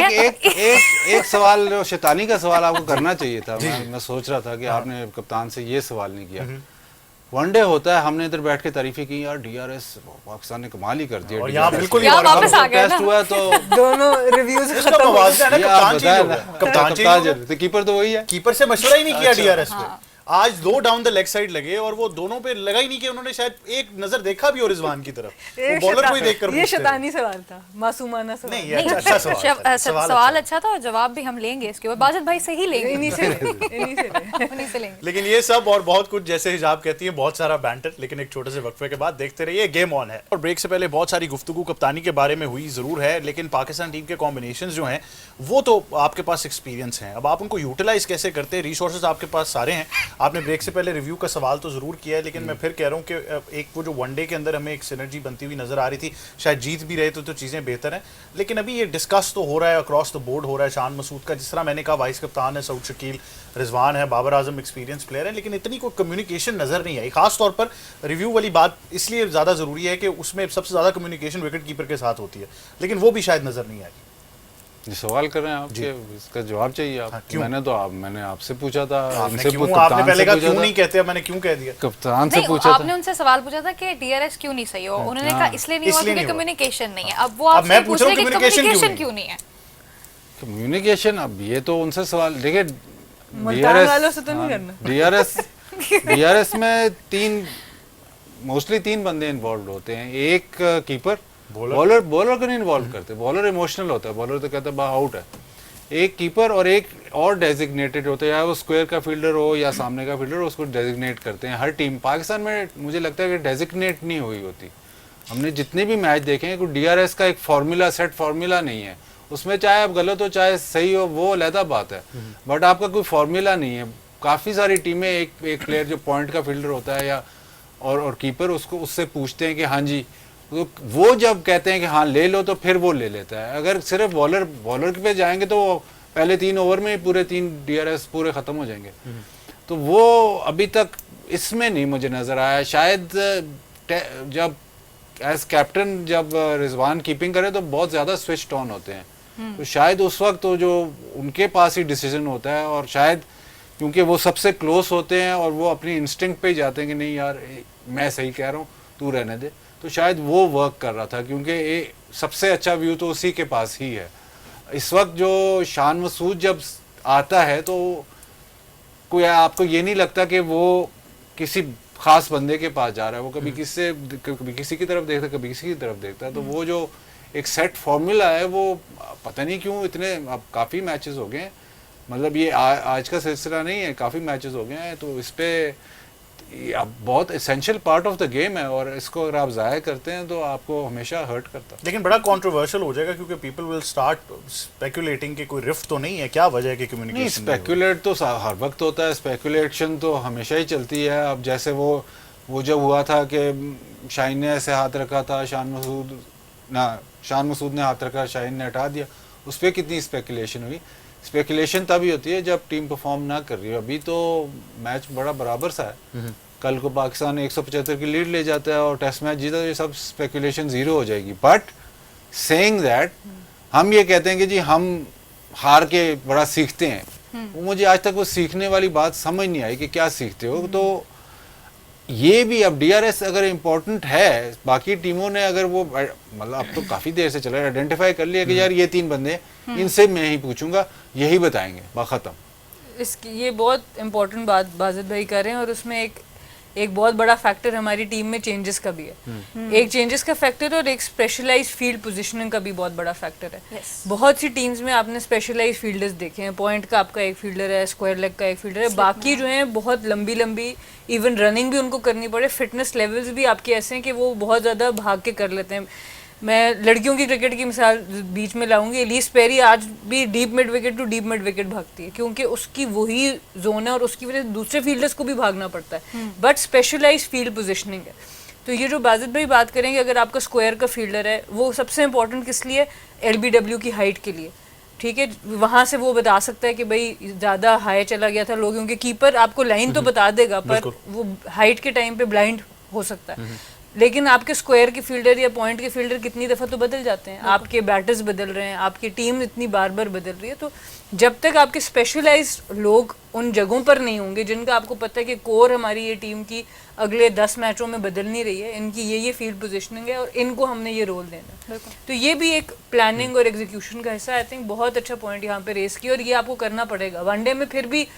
हैं। एक सवाल, शैतानी का सवाल आपको करना चाहिए था। मैं सोच रहा था कि आपने कप्तान से ये सवाल नहीं किया। वनडे होता है, हमने इधर बैठ के तारीफी की, यार डीआरएस पाकिस्तान ने कमाल ही कर दिया। और यहाँ बिल्कुल यहाँ वापस आ गया ना। टेस्ट हुआ तो दोनों रिव्यूज इसका मवाज़ना है ना, कप्तान चेंज हो गया। कप्तान चेंज हो गया। तो कीपर तो वही है। कीपर से मशवरा ही नहीं किया डीआरएस पे। आज 2 डाउन द लेग साइड लगे और वो दोनों पे लगा ही नहीं कि उन्होंने शायद एक नजर देखा भी और रिजवान की तरफ, वो बॉलर को ही देखकर ये शैतानी सवाल था, मासूमाना सवाल। नहीं, ये अच्छा सवाल अच्छा था और जवाब भी हम लेंगे इसके ऊपर, बाजिद भाई से ही लेंगे, इन्हीं से लेंगे। लेकिन ये सब और बहुत कुछ, जैसे हिजाब कहती है, बहुत सारा बैंटर। लेकिन एक छोटे से वक्फे के बाद देखते रहिए गेम ऑन है। और ब्रेक से पहले बहुत सारी गुफ्तगू कप्तानी के बारे में हुई जरूर है, लेकिन पाकिस्तान टीम के कॉम्बिनेशंस जो हैं वो तो आपके पास एक्सपीरियंस हैं, अब आप उनको यूटिलाइज कैसे करते हैं? रिसोर्सेज आपके पास सारे हैं। आपने ब्रेक से पहले रिव्यू का सवाल तो ज़रूर किया है, लेकिन मैं फिर कह रहा हूँ कि एक वो जो वनडे के अंदर हमें एक सिनर्जी बनती हुई नज़र आ रही थी, शायद जीत भी रहे तो चीज़ें बेहतर हैं। लेकिन अभी ये डिस्कस तो हो रहा है, अक्रॉस द बोर्ड हो रहा है। शान मसूद का, जिस तरह मैंने कहा, वाइस कप्तान है, सऊद शकील, रिजवान है, बाबर आजम एक्सपीरियंस प्लेयर है, लेकिन इतनी कोई कम्युनिकेशन नज़र नहीं आई। खास तौर पर रिव्यू वाली बात इसलिए ज़्यादा ज़रूरी है कि उसमें सबसे ज़्यादा कम्युनिकेशन विकेट कीपर के साथ होती है, लेकिन वो भी शायद नज़र नहीं आई। ये सवाल कर रहे हैं आपके, इसका जवाब चाहिए आप। मैंने आपसे पूछा था, आपने पहले कहा क्यों नहीं कहते, मैंने क्यों कह दिया? कप्तान से पूछा था, आपने उनसे सवाल पूछा था कि डीआरएस क्यों नहीं सही हो, उन्होंने कहा इसलिए नहीं हुआ क्योंकि कम्युनिकेशन नहीं है। अब वो आपसे मैं पूछ रहे हैं कि कम्युनिकेशन क्यों नहीं है। कम्युनिकेशन, अब ये तो उनसे सवाल, देखिए मुल्तान वालों से तो नहीं करना। डीआरएस में मोस्टली 3 बंदे इन्वॉल्व होते हैं। एक कीपर, बॉलर को नहीं इन्वॉल्व करते, बॉलर इमोशनल होता है, बॉलर तो कहता है आउट है। एक कीपर और एक और डेजिग्नेटेड होते हैं, या वो स्क्वायर का फील्डर हो या सामने का फील्डर हो, उसको डेजिग्नेट करते हैं हर टीम। पाकिस्तान में मुझे लगता है कि डेजिग्नेट नहीं हुई होती। हमने जितने भी मैच देखे हैं, कोई DRS का एक फार्मूला, सेट फार्मूला नहीं है उसमें, चाहे आप गलत हो चाहे सही हो वो अलग बात है, बट आपका कोई फार्मूला नहीं है। काफ़ी सारी टीमें एक प्लेयर जो पॉइंट का फील्डर होता है या और कीपर, उससे पूछते हैं कि हाँ जी, तो वो जब कहते हैं कि हाँ ले लो तो फिर वो ले लेता है। अगर सिर्फ बॉलर पे जाएंगे तो वो पहले 3 ओवर में पूरे 3 DRS पूरे ख़त्म हो जाएंगे। तो वो अभी तक इसमें नहीं मुझे नज़र आया। शायद जब एज कैप्टन जब रिजवान कीपिंग करे तो बहुत ज़्यादा स्विच ऑन होते हैं, तो शायद उस वक्त तो जो उनके पास ही डिसीजन होता है, और शायद क्योंकि वो सबसे क्लोज होते हैं और वो अपनी इंस्टिंक्ट पे ही जाते हैं कि नहीं यार मैं सही कह रहा हूँ तू रहने दे, तो शायद वो वर्क कर रहा था, क्योंकि ये सबसे अच्छा व्यू तो उसी के पास ही है इस वक्त। जो शान मसूद जब आता है तो कोई आपको ये नहीं लगता कि वो किसी खास बंदे के पास जा रहा है, वो कभी किसी की तरफ देखता है, कभी किसी की तरफ देखता है। तो वो जो एक सेट फॉर्मूला है वो पता नहीं क्यों इतने, अब काफ़ी मैचेस हो गए हैं, मतलब ये आज का सिलसिला नहीं है, काफ़ी मैचेस हो गए हैं, तो इस पर अब बहुत essential part of the game है, और इसको अगर आप ज़ाया करते हैं तो आपको हमेशा हर्ट करता है। लेकिन बड़ा कंट्रोवर्शियल हो जाएगा क्योंकि पीपल विल स्टार्ट स्पेकुलेटिंग कि कोई रिफ्ट तो नहीं है, क्या वजह है कि कम्युनिकेशन नहीं, स्पेकुलेट तो हर वक्त होता है, स्पेकुलेशन तो हमेशा ही चलती है। अब जैसे वो जब हुआ था कि शाहीन ने ऐसे हाथ रखा था, शान मसूद ने हाथ रखा, शाहीन ने हटा दिया, उस पर कितनी स्पेकुलेशन हुई। स्पेकुलेशन तभी होती है जब टीम परफॉर्म ना कर रही है। अभी तो मैच बड़ा बराबर सा है, कल को पाकिस्तान 175 की लीड ले जाता है और टेस्ट मैच जीता, तो ये सब स्पेकुलेशन जीरो हो जाएगी। बट सेइंग दैट, हम ये कहते हैं कि जी हम हार के बड़ा सीखते हैं, वो मुझे आज तक वो सीखने वाली बात समझ नहीं आई कि क्या सीखते हो। तो ये भी अब DRS अगर इम्पोर्टेंट है, बाकी टीमों ने अगर वो मतलब अब तो काफ़ी देर से चला है, आइडेंटिफाई कर लिया कि यार ये 3 बंदे, इनसे मैं ही पूछूंगा, यही बताएंगे, ख़त्म। इसकी ये बहुत इंपॉर्टेंट बात बाजिद भाई कर रहे हैं, और उसमें एक बहुत बड़ा फैक्टर हमारी टीम में चेंजेस का भी है। एक चेंजेस का फैक्टर और एक स्पेशलाइज्ड फील्ड पोजीशनिंग का भी बहुत बड़ा फैक्टर है। बहुत सी टीम्स में आपने स्पेशलाइज्ड फील्डर्स देखे हैं, पॉइंट का आपका एक फील्डर है, स्क्वायर लेग का एक फील्डर है, बाकी जो है बहुत लंबी इवन रनिंग भी उनको करनी पड़े, फिटनेस लेवल्स भी आपके ऐसे हैं कि वो बहुत ज़्यादा भाग के कर लेते हैं। मैं लड़कियों की क्रिकेट की मिसाल बीच में लाऊंगी, एलिस पेरी आज भी deep mid wicket to deep mid wicket भागती है, क्योंकि उसकी वही जोन है और उसकी वजह से दूसरे फील्डर्स को भी भागना पड़ता है, बट स्पेशलाइज्ड फील्ड पोजीशनिंग है। तो ये जो बाजिद भाई बात करेंगे, अगर आपका स्क्वायर का फील्डर है, वो सबसे इंपॉर्टेंट किस लिए? LBW की हाइट के लिए, ठीक है, वहाँ से वो बता सकता है कि भाई ज़्यादा हाई चला गया था लोग, क्योंकि कीपर आपको लाइन तो बता देगा, पर वो हाइट के टाइम पे ब्लाइंड हो सकता है। लेकिन आपके स्क्वायर के फील्डर या पॉइंट के फील्डर कितनी दफ़ा तो बदल जाते हैं, आपके बैटर्स बदल रहे हैं, आपकी टीम इतनी बार बार बदल रही है। तो जब तक आपके स्पेशलाइज्ड लोग उन जगहों पर नहीं होंगे जिनका आपको पता है कि कोर हमारी ये टीम की अगले 10 मैचों में बदल नहीं रही है, इनकी ये फील्ड पोजीशनिंग है और इनको हमने ये रोल देना है, तो ये भी एक प्लानिंग और एग्जीक्यूशन का हिस्सा। आई थिंक बहुत अच्छा पॉइंट यहाँ पे रेस किया, और ये आपको करना पड़ेगा। वनडे में फिर भी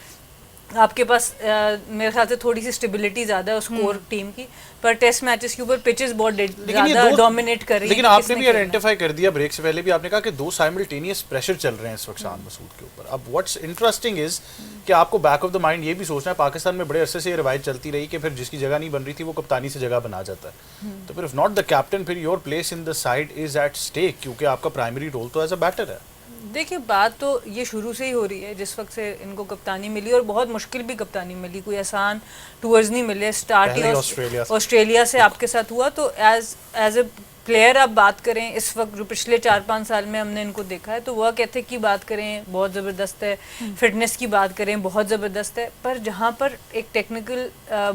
आपके पास मेरे ख्याल से थोड़ी सी स्टेबिलिटी ज़्यादा है उस कोर टीम की, पर टेस्ट मैचेस के ऊपर पिचेस बहुत ज़्यादा डोमिनेट कर रही है। लेकिन आपने भी आइडेंटिफाई कर दिया, ब्रेक से पहले भी आपने कहा कि 2 साइमल्टेनियस प्रेशर चल रहे हैं इस वक्त शान मसूद के ऊपर। अब व्हाट्स इंटरेस्टिंग इज कि आपको बैक ऑफ द माइंड ये भी सोचना है, पाकिस्तान में बड़े अरसे से ये रवायत चलती रही कि फिर जिसकी जगह नहीं बन रही थी वो कप्तानी से जगह बना जाता है, तो फिर इफ नॉट द कैप्टन, फिर your place in the side is at stake, क्योंकि आपका प्राइमरी रोल तो एज अ बैटर है। देखिए, बात तो ये शुरू से ही हो रही है, जिस वक्त से इनको कप्तानी मिली, और बहुत मुश्किल भी कप्तानी मिली, कोई आसान टूर्स नहीं मिले। स्टार्ट ही ऑस्ट्रेलिया से आपके साथ हुआ, तो एज ए प्लेयर आप बात करें इस वक्त जो पिछले 4-5 साल में हमने इनको देखा है, तो वर्क एथिक की बात करें बहुत ज़बरदस्त है, फिटनेस की बात करें बहुत ज़बरदस्त है, पर जहाँ पर एक टेक्निकल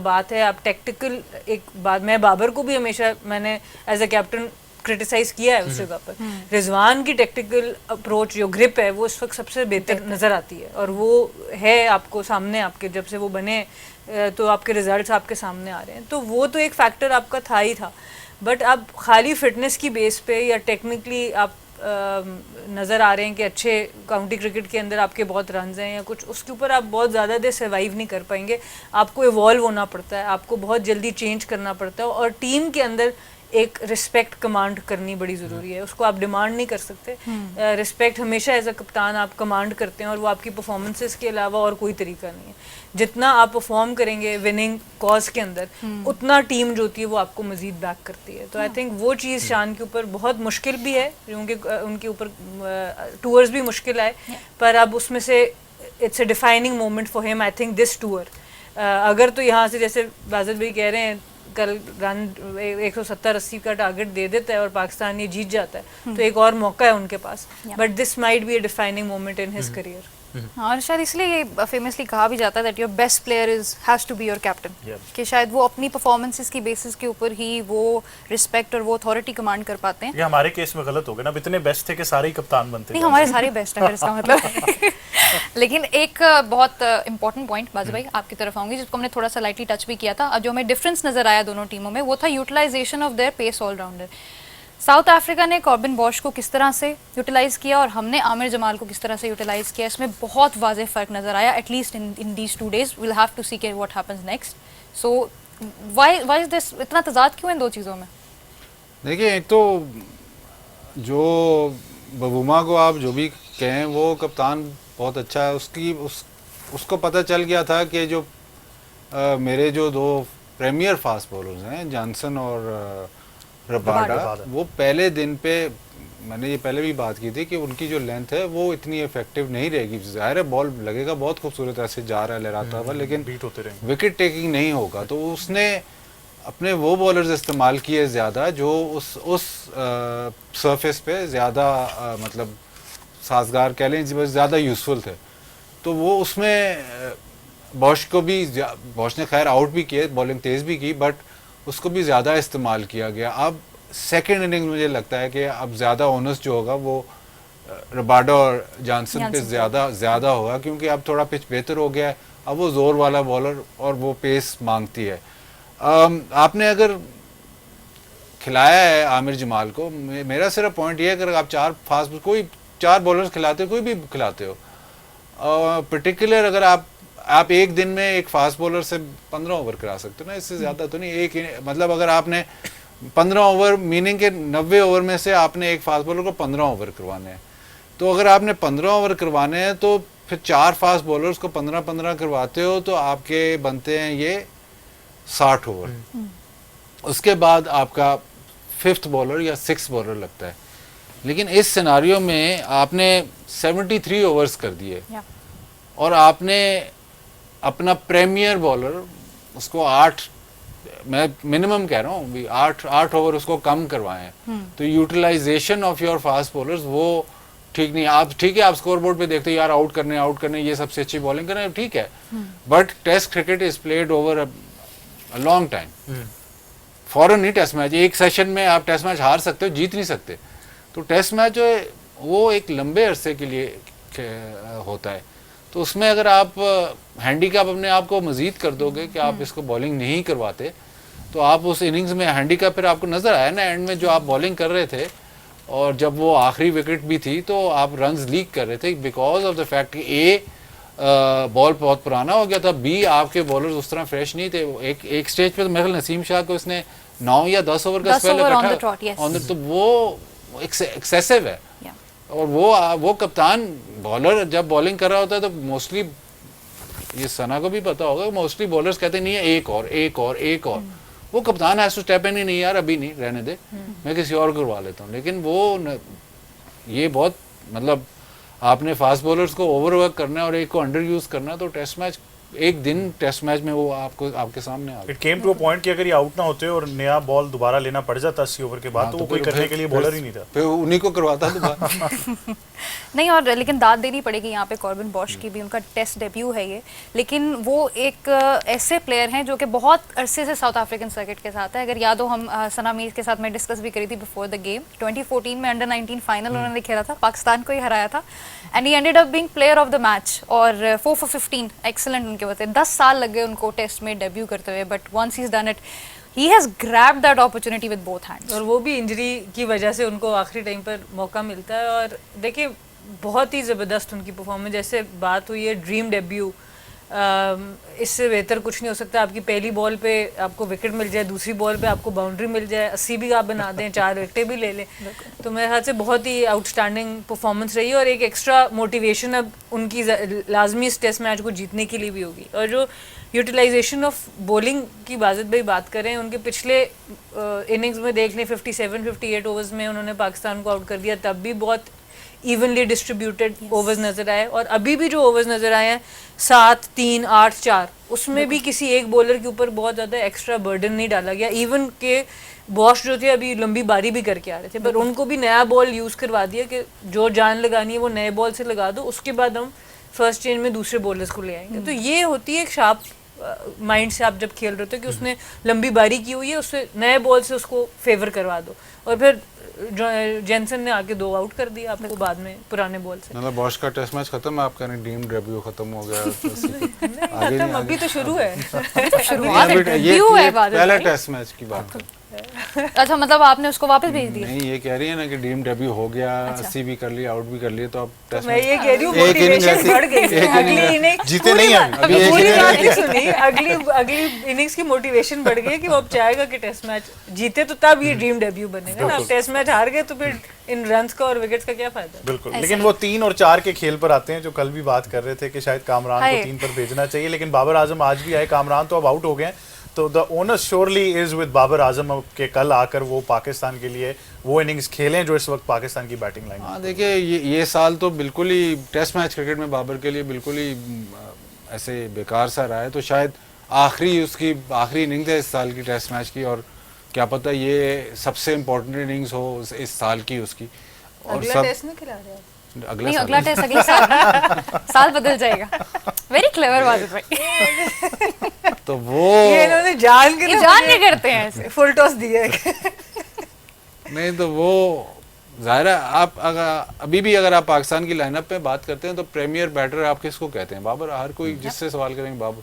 बात है, आप टेक्टिकल एक बात, मैं बाबर को भी हमेशा मैंने एज ए कैप्टन क्रिटिसाइज किया है उस जगह पर। रिजवान की टेक्टिकल अप्रोच जो ग्रिप है वो इस वक्त सबसे बेहतर नज़र आती है, और वो है आपको सामने, आपके जब से वो बने तो आपके रिजल्ट्स आपके सामने आ रहे हैं, तो वो तो एक फैक्टर आपका था ही था। बट अब खाली फिटनेस की बेस पे या टेक्निकली आप नज़र आ रहे हैं कि अच्छे काउंटी क्रिकेट के अंदर आपके बहुत रन्स हैं या कुछ, उसके ऊपर आप बहुत ज़्यादा देर सर्वाइव नहीं कर पाएंगे। आपको इवॉल्व होना पड़ता है, आपको बहुत जल्दी चेंज करना पड़ता है, और टीम के अंदर एक रिस्पेक्ट कमांड करनी बड़ी ज़रूरी है। उसको आप डिमांड नहीं कर सकते। रिस्पेक्ट हमेशा एज अ कप्तान आप कमांड करते हैं और वो आपकी परफॉर्मेंसेस के अलावा और कोई तरीका नहीं है। जितना आप परफॉर्म करेंगे विनिंग कॉज के अंदर, उतना टीम जो होती है वो आपको मजीद बैक करती है। तो आई थिंक वो चीज़ शान के ऊपर बहुत मुश्किल भी है, उनके ऊपर टूर्स भी मुश्किल आए, पर अब उसमें से it's a defining moment for him I think this tour. अगर तो यहाँ से जैसे बाजिद भाई कह रहे हैं कल रन 170-80 का टारगेट दे देता है और पाकिस्तान ये जीत जाता है तो एक और मौका है उनके पास, but this might be a defining moment in his career. और शायद इसलिए ये फेमसली कहा भी जाता है that your best player has to be your captain, कि शायद वो अपनी परफॉर्मेंसेस की बेसिस के ऊपर ही वो रिस्पेक्ट और वो अथॉरिटी कमांड कर पाते हैं। ये हमारे केस में गलत हो गया ना, अब इतने बेस्ट थे कि सारे ही कप्तान बनते नहीं, हमारे सारे बेस्ट है इसका मतलब। लेकिन एक बहुत इंपॉर्टेंट पॉइंट बाजू भाई आपकी तरफ आऊंगी, जिसको हमने थोड़ा सा लाइटली टच भी किया था, जो हमें डिफरेंस नजर आया दोनों टीमों में, वो था utilization of their pace allrounder. South Africa ने कॉर्बिन बॉश को किस तरह से यूटिलाइज किया और हमने आमिर जमाल को किस तरह से यूटिलाइज किया, इसमें बहुत वाज़ेह फ़र्क नज़र आया, at least in these 2 days। Will have to see के what happens next. So why is this, इतना तजाद क्यों इन दो चीज़ों में? देखिए, एक तो जो बबूमा को आप जो भी कहें वो कप्तान बहुत अच्छा है, उसको पता चल गया था कि जो मेरे जो 2 प्रीमियर फास्ट बॉलर्स हैं जॉनसन और रबाडा, वो पहले दिन पे, मैंने ये पहले भी बात की थी कि उनकी जो लेंथ है वो इतनी इफेक्टिव नहीं रहेगी। ज़ाहिर है बॉल लगेगा बहुत खूबसूरत ऐसे जा रहा है लहराता हुआ, लेकिन बीट होते रहेंगे, विकेट टेकिंग नहीं होगा। तो उसने अपने वो बॉलर्स इस्तेमाल किए ज़्यादा जो उस सरफेस पे ज़्यादा मतलब साजगार कह लें, ज़्यादा यूज़फुल थे। तो वो उसमें बॉश ने खैर आउट भी किए, बॉलिंग तेज़ भी की, बट उसको भी ज़्यादा इस्तेमाल किया गया। अब सेकेंड इनिंग्स मुझे लगता है कि अब ज़्यादा ओनस जो होगा वो रबाडा और जॉनसन पे ज़्यादा होगा, क्योंकि अब थोड़ा पिच बेहतर हो गया है, अब वो ज़ोर वाला बॉलर और वो पेस मांगती है। आपने अगर खिलाया है आमिर जमाल को, मेरा सिर्फ पॉइंट ये है, अगर आप 4 बॉलर्स खिलाते हो, कोई भी खिलाते हो, पर्टिकुलर अगर आप एक दिन में एक फास्ट बॉलर से 15 ओवर करा सकते हो ना, इससे ज़्यादा तो नहीं। मतलब अगर आपने 15 ओवर मीनिंग के 90 ओवर में से आपने एक फास्ट बॉलर को 15 ओवर करवाने हैं, तो अगर आपने 15 ओवर करवाने हैं तो फिर 4 फास्ट बॉलर्स को 15-15 करवाते हो तो आपके बनते हैं ये 60 ओवर। उसके बाद आपका 5th बॉलर या 6th बॉलर लगता है। लेकिन इस सिनारियो में आपने 73 ओवर्स कर दिए और आपने अपना प्रीमियर बॉलर उसको 8, मैं मिनिमम कह रहा हूँ, 8 ओवर उसको कम करवाए हैं। तो utilization of your fast bowlers वो ठीक नहीं। आप ठीक है, आप स्कोर बोर्ड पे देखते हो यार आउट करने ये सबसे अच्छी बॉलिंग करना है, ठीक है, but test cricket is played over a long time. फॉरन नहीं टेस्ट मैच, एक सेशन में आप टेस्ट मैच हार सकते हो, जीत नहीं सकते। तो टेस्ट मैच जो है वो एक लंबे अरसे के लिए होता है। तो उसमें अगर आप हैंडीकैप अपने आप को मज़ीद कर दोगे कि आप इसको बॉलिंग नहीं करवाते, तो आप उस इनिंग्स में हैंडीकैप फिर आपको नज़र आया ना एंड में, जो आप बॉलिंग कर रहे थे और जब वो आखिरी विकेट भी थी तो आप रन्स लीक कर रहे थे बिकॉज ऑफ द फैक्ट कि ए बॉल बहुत पुराना हो गया था, बी आपके बॉलर्स उस तरह फ्रेश नहीं थे। एक स्टेज पे तो मेरे नसीम शाह को इसने 9 या 10 ओवर का स्पेल रखा, तो वो एक्सेसिव है। और वो कप्तान बॉलर जब बॉलिंग कर रहा होता है तो मोस्टली, ये सना को भी पता होगा, मोस्टली बॉलर्स कहते नहीं है एक और। वो कप्तान हैज टू स्टेप इन, नहीं यार अभी नहीं, रहने दे, मैं किसी और करवा लेता हूँ। लेकिन ये बहुत मतलब आपने फास्ट बॉलर्स को ओवरवर्क करना है और एक को अंडर यूज करना है, तो टेस्ट मैच एक दिन टेस्ट मैच में वो आपके सामने आ गया। It came to a point कि अगर ये आउट ना होते और नया बॉल दोबारा लेना पड़ जाता 80 ओवर के बाद, तो वो कोई करने के लिए बॉलर ही नहीं था, फिर उन्हीं को करवाता दोबारा। नहीं, और लेकिन दाद देनी पड़ेगी यहाँ पे कॉर्बिन बॉश की भी, उनका टेस्ट डेब्यू है ये, लेकिन वो एक ऐसे प्लेयर हैं जो कि बहुत अरसे से साउथ अफ्रीकन सर्किट के साथ है। अगर याद हो, हम सना मीर के साथ मैं डिस्कस भी करी थी बिफोर द गेम, 2014 में अंडर 19 फाइनल उन्होंने खेला था, पाकिस्तान को ही हराया था, and he ended up being player of the match, और 4 for 15 एक्सीलेंट उनके होते। 10 साल लग गए उनको टेस्ट में डेब्यू करते हुए, but once he is done it, he has grabbed that opportunity with both hands। और वो भी इंजरी की वजह से उनको आखिरी टाइम पर मौका मिलता है। और देखिए बहुत ही ज़बरदस्त उनकी परफॉर्मेंस, जैसे बात हुई है ड्रीम डेब्यू, इससे बेहतर कुछ नहीं हो सकता। आपकी पहली बॉल पे आपको विकेट मिल जाए, दूसरी बॉल पे आपको बाउंड्री मिल जाए, 80 भी आप बना दें, 4 विकेटें भी ले लें, तो मेरे ख्याल से बहुत ही आउटस्टैंडिंग परफॉर्मेंस रही है और एक एक्स्ट्रा मोटिवेशन अब उनकी लाजमी इस टेस्ट मैच को जीतने के लिए भी होगी। और जो यूटिलाइजेशन ऑफ बॉलिंग की बाजिद भाई बात करें, उनके पिछले इनिंग्स में देख लें 57-58 ओवर्स में उन्होंने पाकिस्तान को आउट कर दिया, तब भी बहुत इवनली डिस्ट्रीब्यूटेड ओवर्स नजर आए। और अभी भी जो ओवर्स नजर आए हैं 7, 3, 8, 4, उसमें भी किसी एक बॉलर के ऊपर बहुत ज़्यादा एक्स्ट्रा बर्डन नहीं डाला गया। इवन के बॉश जो थे अभी लंबी बारी भी करके आ रहे थे, पर उनको भी नया बॉल यूज़ करवा दिया कि जो जान लगानी है वो नए बॉल से लगा दो, उसके बाद हम फर्स्ट चेंज में दूसरे बॉलर्स को ले आएंगे। तो ये होती है एक शार्प माइंड से आप जब खेल रहे हो कि उसने लंबी बारी की हुई है, उससे नए बॉल से उसको फेवर करवा दो। और फिर जेंसन ने आके 2 आउट कर दिया आपको बाद में पुराने बॉल से। मतलब बॉश का टेस्ट मैच खत्म है, आपका ड्रीम डेब्यू खत्म हो गया। आगे नहीं, अभी तो शुरू है। शुरुआत है, ये debut है बादल पहला भाई। टेस्ट मैच की बात है। अच्छा, मतलब आपने उसको वापस भेज दिया? नहीं, ये कह रही है ना कि ड्रीम डेब्यू हो गया, 80 भी कर लिया, आउट भी कर लिए, तो अब टेस्ट मैं ये कह रही हूँ एक इनिंग मोटिवेशन ऐसी- बढ़ गई एक है। इनिंग अगली इनिंग जीते नहीं हैं अभी एक पूरी इनिंग बात नहीं सुनी। अगली इनिंग्स की मोटिवेशन बढ़ गई है कि वो अब चाहेगा कि टेस्ट मैच जीते तो तब ये ड्रीम डेब्यू बनेगा ना। अब टेस्ट मैच हार गए तो फिर इन रन्स का और विकेट्स का क्या फायदा। बिल्कुल, लेकिन वो 3 और 4 के खेल पर आते हैं, जो कल भी बात कर रहे थे कि शायद कामरान को हाय। 3 पर भेजना चाहिए, लेकिन बाबर आजम आज भी आए, कामरान तो अब आउट हो गए हैं, तो the honour surely is with Babar Azam के कल आकर वो पाकिस्तान के लिए वो इनिंग्स खेलें जो इस वक्त पाकिस्तान की बैटिंग लाइन। हाँ, देखिए ये साल तो बिल्कुल ही टेस्ट मैच क्रिकेट में बाबर के लिए बिल्कुल ही ऐसे बेकार सा रहा है। तो शायद आखिरी इनिंग्स है इस साल की टेस्ट मैच की, और क्या पता ये सबसे इम्पोर्टेंट इनिंग्स हो इस साल की उसकी। और अगला टेस्ट नहीं खिला रहे आप? अगला नहीं, साल अगला टेस्ट अगले साल साल बदल जाएगा। वेरी क्लेवर वाजिद भाई। तो वो ये इन्होंने जान के ये जान के करते हैं ऐसे। फुल टॉस दिया है। नहीं, तो वो ज़ाहिर है आप अभी भी अगर आप पाकिस्तान की लाइनअप पे बात करते हैं तो प्रीमियर बैटर आप किसको कहते हैं? बाबर। हर कोई जिससे सवाल करेंगे बाबर,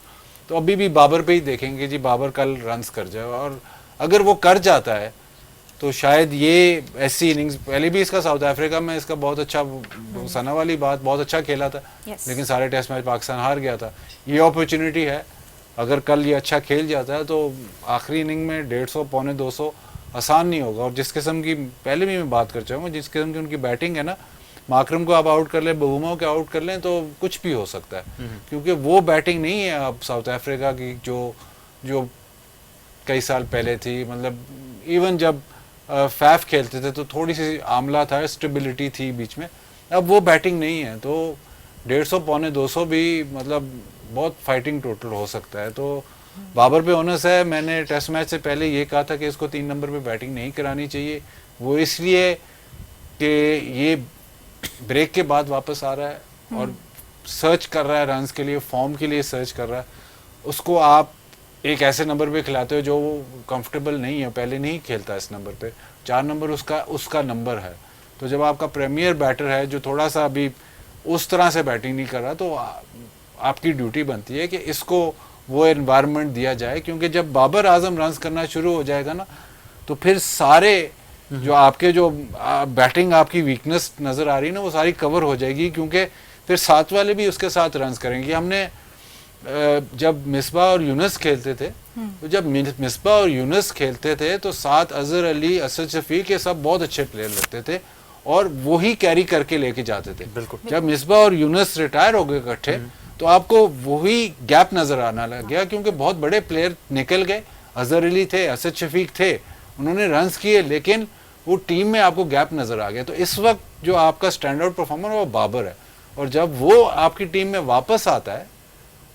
तो अभी भी बाबर पे ही देखेंगे जी बाबर कल रन्स कर जाए। और अगर वो कर जाता है तो शायद ये ऐसी इनिंग्स, पहले भी इसका साउथ अफ्रीका में इसका बहुत अच्छा, सना वाली बात, बहुत अच्छा खेला था, लेकिन सारे टेस्ट मैच पाकिस्तान हार गया था। ये अपॉर्चुनिटी है, अगर कल ये अच्छा खेल जाता है तो आखिरी इनिंग में 150 पौने 200 आसान नहीं होगा। और जिस किस्म की, पहले भी मैं बात कर चाहूँगा, जिस किस्म की उनकी बैटिंग है ना, माकरम को आप आउट कर लें, बहुमा को आउट कर लें तो कुछ भी हो सकता है, क्योंकि वो बैटिंग नहीं है अब साउथ अफ्रीका की जो कई साल पहले थी। मतलब इवन जब फैफ खेलते थे तो थोड़ी सी आमला था, स्टेबिलिटी थी बीच में, अब वो बैटिंग नहीं है। तो 150 पौने 200 भी मतलब बहुत फाइटिंग टोटल हो सकता है। तो बाबर पे ओनस है। मैंने टेस्ट मैच से पहले ये कहा था कि इसको 3 नंबर पे बैटिंग नहीं करानी चाहिए, वो इसलिए कि ये ब्रेक के बाद वापस आ रहा है और सर्च कर रहा है रन्स के लिए, फॉर्म के लिए सर्च कर रहा है। उसको आप एक ऐसे नंबर पे खिलाते हो जो वो कंफर्टेबल नहीं है, पहले नहीं खेलता इस नंबर पे, 4 नंबर उसका नंबर है। तो जब आपका प्रीमियर बैटर है जो थोड़ा सा अभी उस तरह से बैटिंग नहीं कर रहा, तो आपकी ड्यूटी बनती है कि इसको वो एनवायरनमेंट दिया जाए, क्योंकि जब बाबर आजम रन्स करना शुरू हो जाएगा ना, तो फिर सारे जो आपके जो बैटिंग आपकी वीकनेस नज़र आ रही है ना, वो सारी कवर हो जाएगी, क्योंकि फिर साथ वाले भी उसके साथ रन्स करेंगे। हमने जब मिसबा और यूनुस खेलते थे, तो जब मिसबा और यूनुस खेलते थे तो साथ अजहर अली, असद शफीक, ये सब बहुत अच्छे प्लेयर लगते थे और वही कैरी करके लेके जाते थे। जब मिसबा और यूनुस रिटायर हो गए इकट्ठे, तो आपको वही गैप नजर आना लग गया, क्योंकि बहुत बड़े प्लेयर निकल गए। अजहर अली थे, असद शफीक थे, उन्होंने रन्स किए, लेकिन वो टीम में आपको गैप नजर आ गया। तो इस वक्त जो आपका स्टैंड आउट परफॉर्मर है वो बाबर है, और जब वो आपकी टीम में वापस आता है,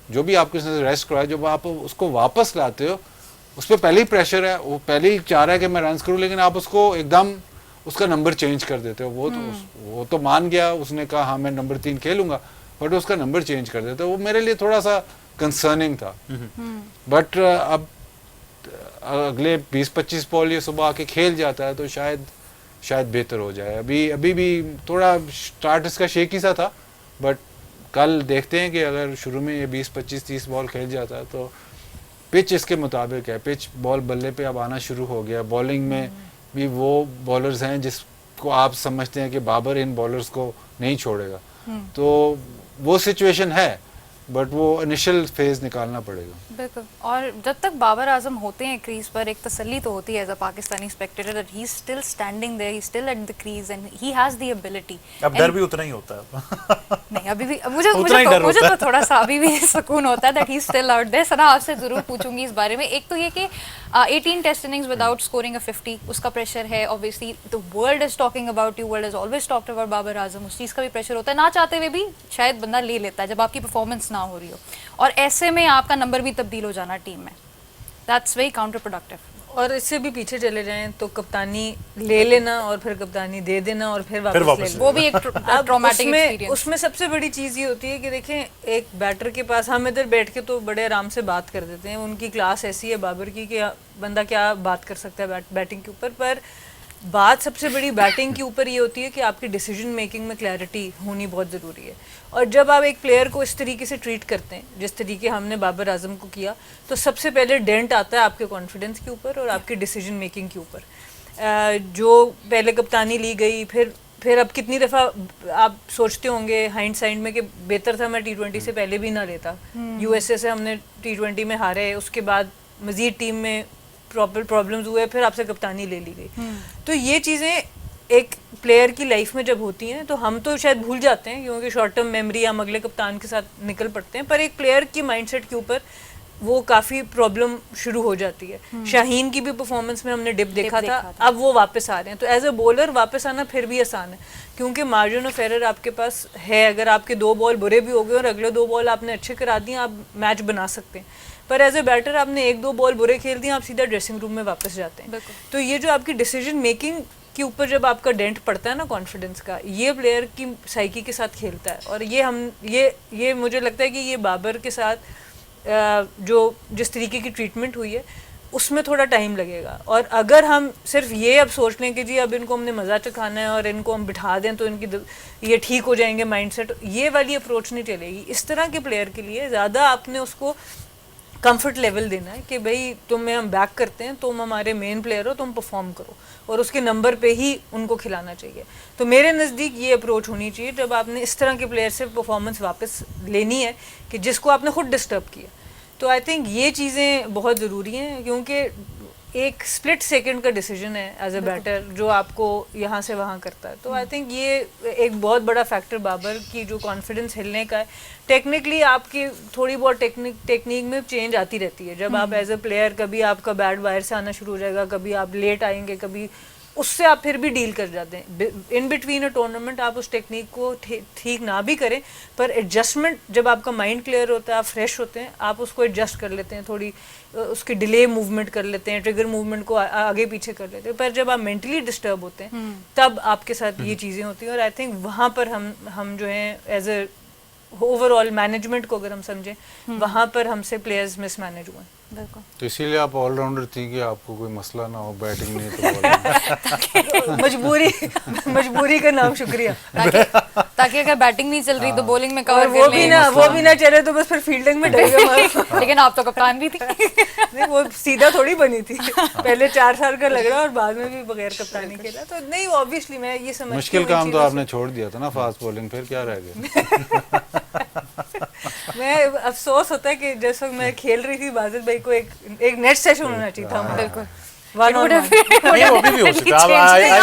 जो भी आपके साथ रेस्ट कराए, जब आप उसको वापस लाते हो, उस पर पहले ही प्रेशर है, वो पहले ही चाह रहा है कि मैं रन्स करूँ, लेकिन आप उसको एकदम उसका नंबर चेंज कर देते हो। वो तो मान गया, उसने कहा हाँ मैं नंबर 3 खेलूंगा, बट उसका नंबर चेंज कर देते हो। वो मेरे लिए थोड़ा सा कंसर्निंग था। बट अब अगले 20-25 बॉल ये सुबह आके खेल जाता है तो शायद बेहतर हो जाए। अभी भी थोड़ा स्टार्ट इसका शेकी सा था, बट कल देखते हैं कि अगर शुरू में ये 20-25-30 बॉल खेल जाता है तो पिच इसके मुताबिक है। पिच बॉल बल्ले पे अब आना शुरू हो गया। बॉलिंग में भी वो बॉलर्स हैं जिसको आप समझते हैं कि बाबर इन बॉलर्स को नहीं छोड़ेगा, तो वो सिचुएशन है। बट वो इनिशियल फेज निकालना पड़ेगा। बिल्कुल। और जब तक बाबर आजम होते हैं क्रीज पर, एक तसल्ली तो होती है as a Pakistani spectator that he is still standing there, he is still at the crease and he has the ability. अब डर भी उतना ही होता है। नहीं अभी भी मुझे उतना ही डर मुझे होता तो थोड़ा सा अभी भी सुकून होता है that he is still out there. Sana आपसे जरूर पूछूंगी इस बारे में। एक तो ये कि 18 test innings without scoring a 50, उसका प्रेशर है obviously. The world is talking about you, world is always talked about Babar Azam, उस चीज़ का भी प्रेशर होता है। ना चाहते हुए भी शायद बंदा ले लेता है जब आपकी परफॉर्मेंस ना हो रही हो, और ऐसे में आपका नंबर भी तब्दील हो जाना टीम में, दैट्स वेरी काउंटर प्रोडक्टिव। और इससे भी पीछे चले जाएं तो कप्तानी ले लेना और फिर कप्तानी दे देना और फिर वापस ले लेना, वो भी एक ट्रॉमेटिक एक्सपीरियंस। उसमें सबसे बड़ी चीज़ ये होती है कि देखें एक बैटर के पास, हम इधर बैठ के तो बड़े आराम से बात कर देते हैं, उनकी क्लास ऐसी है बाबर की कि बंदा क्या बात कर सकता है बैटिंग के ऊपर, पर बात सबसे बड़ी बैटिंग के ऊपर ये होती है कि आपकी डिसीजन मेकिंग में क्लैरिटी होनी बहुत ज़रूरी है। और जब आप एक प्लेयर को इस तरीके से ट्रीट करते हैं जिस तरीके हमने बाबर आजम को किया, तो सबसे पहले डेंट आता है आपके कॉन्फिडेंस के ऊपर और आपकी डिसीजन मेकिंग के ऊपर। जो पहले कप्तानी ली गई, फिर अब कितनी दफ़ा आप सोचते होंगे हाइंडसाइड में कि बेहतर था मैं T20 से पहले भी ना लेता। USA से हमने T20 में हारे, उसके बाद मज़ीद टीम में प्रॉब्लम्स हुए, फिर आपसे कप्तानी ले ली गई। तो ये चीज़ें एक प्लेयर की लाइफ में जब होती हैं तो हम तो शायद भूल जाते हैं क्योंकि शॉर्ट टर्म मेमोरी हम अगले कप्तान के साथ निकल पड़ते हैं, पर एक प्लेयर की माइंडसेट के ऊपर वो काफ़ी प्रॉब्लम शुरू हो जाती है। शाहीन की भी परफॉर्मेंस में हमने डिप देखा था, अब वो वापस आ रहे हैं। तो एज अ बॉलर वापस आना फिर भी आसान है क्योंकि मार्जिन ऑफ एरर आपके पास है। अगर आपके 2 बॉल बुरे भी हो गए और अगले 2 बॉल आपने अच्छे करा दिए, आप मैच बना सकते हैं। पर एज ए बैटर आपने 1-2 बॉल बुरे खेल दिए, आप सीधा ड्रेसिंग रूम में वापस जाते हैं। तो ये जो आपकी डिसीजन मेकिंग के ऊपर जब आपका डेंट पड़ता है ना कॉन्फिडेंस का, ये प्लेयर की साइकी के साथ खेलता है। और ये मुझे लगता है कि ये बाबर के साथ जो जिस तरीके की ट्रीटमेंट हुई है उसमें थोड़ा टाइम लगेगा। और अगर हम सिर्फ ये अब सोच लें कि जी अब इनको हमने मज़ा चखाना है और इनको हम बिठा दें तो ये ठीक हो जाएंगे माइंडसेट, ये वाली अप्रोच नहीं चलेगी। इस तरह के प्लेयर के लिए ज़्यादा आपने उसको कंफर्ट लेवल देना है कि भाई तुम्हें हम बैक करते हैं, तुम हमारे मेन प्लेयर हो, तुम परफॉर्म करो, और उसके नंबर पे ही उनको खिलाना चाहिए। तो मेरे नज़दीक ये अप्रोच होनी चाहिए जब आपने इस तरह के प्लेयर से परफॉर्मेंस वापस लेनी है कि जिसको आपने खुद डिस्टर्ब किया। तो आई थिंक ये चीज़ें बहुत ज़रूरी हैं क्योंकि एक स्प्लिट सेकंड का डिसीजन है एज अ बैटर जो आपको यहाँ से वहाँ करता है। तो आई थिंक ये एक बहुत बड़ा फैक्टर बाबर की जो कॉन्फिडेंस हिलने का है। टेक्निकली आपकी थोड़ी बहुत टेक्निक में चेंज आती रहती है जब आप एज अ प्लेयर, कभी आपका बैट वायर से आना शुरू हो जाएगा, कभी आप लेट आएंगे, कभी उससे आप फिर भी डील कर जाते हैं। इन बिटवीन अ टूर्नामेंट आप उस टेक्निक को ठीक ना भी करें, पर एडजस्टमेंट जब आपका माइंड क्लियर होता है, आप फ्रेश होते हैं, आप उसको एडजस्ट कर लेते हैं, थोड़ी उसकी डिले मूवमेंट कर लेते हैं, ट्रिगर मूवमेंट को आगे पीछे कर लेते हैं। पर जब आप मेंटली डिस्टर्ब होते हैं तब आपके साथ ये चीज़ें होती हैं। और आई थिंक वहाँ पर हम जो हैं एज ए ओवरऑल मैनेजमेंट को अगर हम समझें, वहाँ पर हमसे प्लेयर्स मिसमैनेज हुए हैं। बिल्कुल। तो इसीलिए आप ऑलराउंडर थी कि आपको कोई मसला ना हो, बैटिंग नहीं तो मजबूरी का नाम शुक्रिया। ताकि अगर बैटिंग नहीं चल रही तो बॉलिंग में कवर वो भी ना चले तो बस फिर फील्डिंग में डर गए। लेकिन आप तो कप्तान भी थी। नहीं, वो सीधा थोड़ी बनी थी, पहले 4 साल का लग रहा और बाद में भी बगैर कप्तानी खेला। तो नहीं, ऑब्वियसली मैं ये समझती हूँ मुश्किल काम तो आपने छोड़ दिया था ना, फास्ट बॉलिंग, फिर क्या रह गया? मैं अफसोस होता है कि जैसे मैं खेल रही थी बाजिद भाई को एक नेट सेशन होना चाहिए था। बिल्कुल। नहीं, वो अभी भी हो सकता है।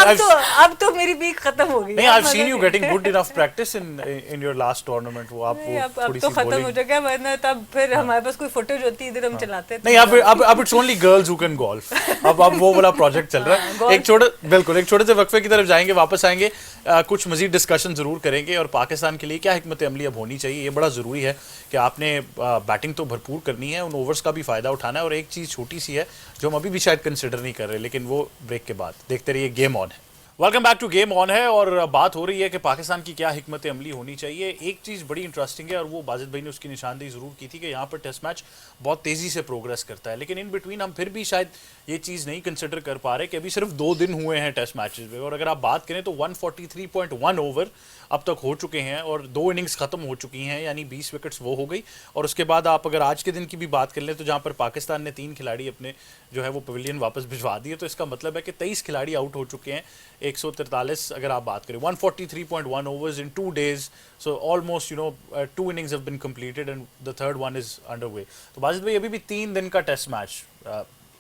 अब तो मेरी बीक खत्म हो गई। नहीं, I've seen you getting good enough practice in your last tournament. वो आप वो थोड़ी सी तो खत्म हो जाएगा, वरना तब फिर हमारे पास कोई फुटेज होती है, इधर हम चलाते। नहीं, अब it's only girls who can golf. अब वो वाला प्रोजेक्ट चल रहा है। एक छोटे से वक्फे की तरफ जाएंगे, वापस आएंगे, कुछ मजीद डिस्कशन जरूर करेंगे और पाकिस्तान के लिए क्या हिकमत अमली अब होनी चाहिए। ये बड़ा ज़रूरी है कि आपने बैटिंग तो भरपूर करनी है, उन ओवर्स का भी फ़ायदा उठाना है। और एक चीज़ छोटी सी है जो हम अभी भी शायद कंसिडर नहीं कर रहे, लेकिन वो ब्रेक के बाद देखते रहिए। गेम ऑन है, welcome back to game on है, और बात हो रही है कि पाकिस्तान की क्या हिकमत अमली होनी चाहिए। एक चीज़ बड़ी इंटरेस्टिंग है और वो बाजिद भाई ने उसकी निशानदेही ज़रूर की थी कि यहाँ पर टेस्ट मैच बहुत तेज़ी से प्रोग्रेस करता है, लेकिन इन बिटवीन हम फिर भी शायद ये चीज़ नहीं कंसिडर कर पा रहे कि अभी सिर्फ 2 दिन हुए हैं टेस्ट मैचेस में। और अगर आप बात करें तो 143.1 ओवर अब तक हो चुके हैं और 2 इनिंग्स ख़त्म हो चुकी हैं, यानी 20 विकेट्स वो हो गई। और उसके बाद आप अगर आज के दिन की भी बात कर लें तो जहाँ पर पाकिस्तान ने 3 खिलाड़ी अपने जो है वो पवेलियन वापस भिजवा दिए, तो इसका मतलब है कि 23 खिलाड़ी आउट हो चुके हैं 143 अगर आप बात करें 143.1 overs in 2 days, so almost 2 innings have been completed and the third one is underway. तो बाजिद भाई अभी भी 3 दिन का टेस्ट मैच,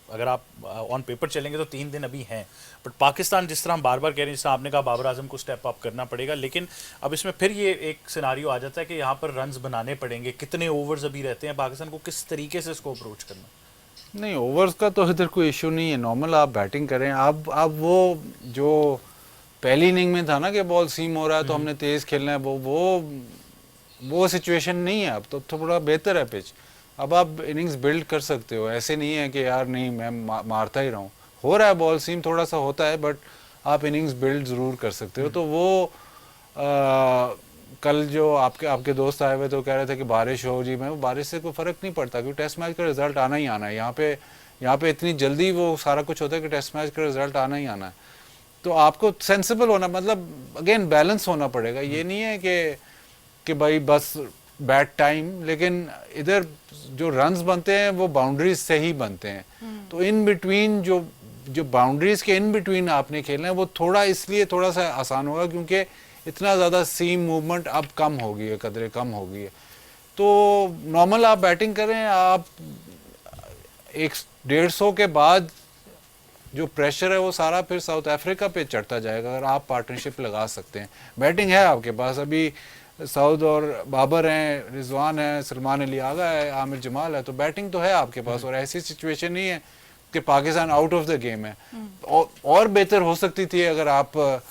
अगर आप ऑन पेपर चलेंगे तो 3 दिन अभी हैं, बट पाकिस्तान जिस तरह हम बार बार कह रहे हैं, जिस तरह आपने कहा बाबर आजम को स्टेप अप करना पड़ेगा, लेकिन अब इसमें फिर ये एक सिनारियो आ जाता है कि यहाँ पर रन्स बनाने पड़ेंगे, कितने ओवर्स अभी रहते हैं, पाकिस्तान को किस तरीके से इसको अप्रोच करना? नहीं, ओवर्स का तो इधर कोई इशू नहीं है, नॉर्मल आप बैटिंग करें। अब वो जो पहली इनिंग में था ना कि बॉल सीम हो रहा है तो हमने तेज़ खेलना है, वो सिचुएशन नहीं है। अब तो थोड़ा बेहतर है पिच, अब आप इनिंग्स बिल्ड कर सकते हो। ऐसे नहीं है कि यार नहीं मैं मारता ही रहूँ, हो रहा है बॉल सीम थोड़ा सा होता है, बट आप इनिंग्स बिल्ड ज़रूर कर सकते हो। तो वो कल जो आपके दोस्त आए हुए तो कह रहे थे कि बारिश हो जी, मैं बारिश से कोई फ़र्क नहीं पड़ता क्योंकि टेस्ट मैच का रिज़ल्ट आना ही आना है। यहाँ पे इतनी जल्दी वो सारा कुछ होता है कि टेस्ट मैच का रिज़ल्ट आना ही आना है। तो आपको सेंसिबल होना, मतलब अगेन बैलेंस होना पड़ेगा। ये नहीं है कि भाई बस बैड टाइम, लेकिन इधर जो रन्स बनते हैं वो बाउंड्रीज से ही बनते हैं। तो इन बिटवीन जो बाउंड्रीज के इन बिटवीन आपने खेलना है वो इसलिए थोड़ा सा आसान होगा क्योंकि इतना ज़्यादा सीम मूवमेंट अब कम हो गई है, कदरे कम हो गई है। तो नॉर्मल आप बैटिंग करें, आप 150 के बाद जो प्रेशर है वो सारा फिर साउथ अफ्रीका पे चढ़ता जाएगा अगर आप पार्टनरशिप लगा सकते हैं। बैटिंग है आपके पास, अभी सऊद और बाबर हैं, रिजवान है, सलमान अली आगा है, आमिर जमाल है, तो बैटिंग तो है आपके पास। और ऐसी सिचुएशन नहीं है कि Pakistan out of the game है। और बेहतर हो सकती थी अगर आप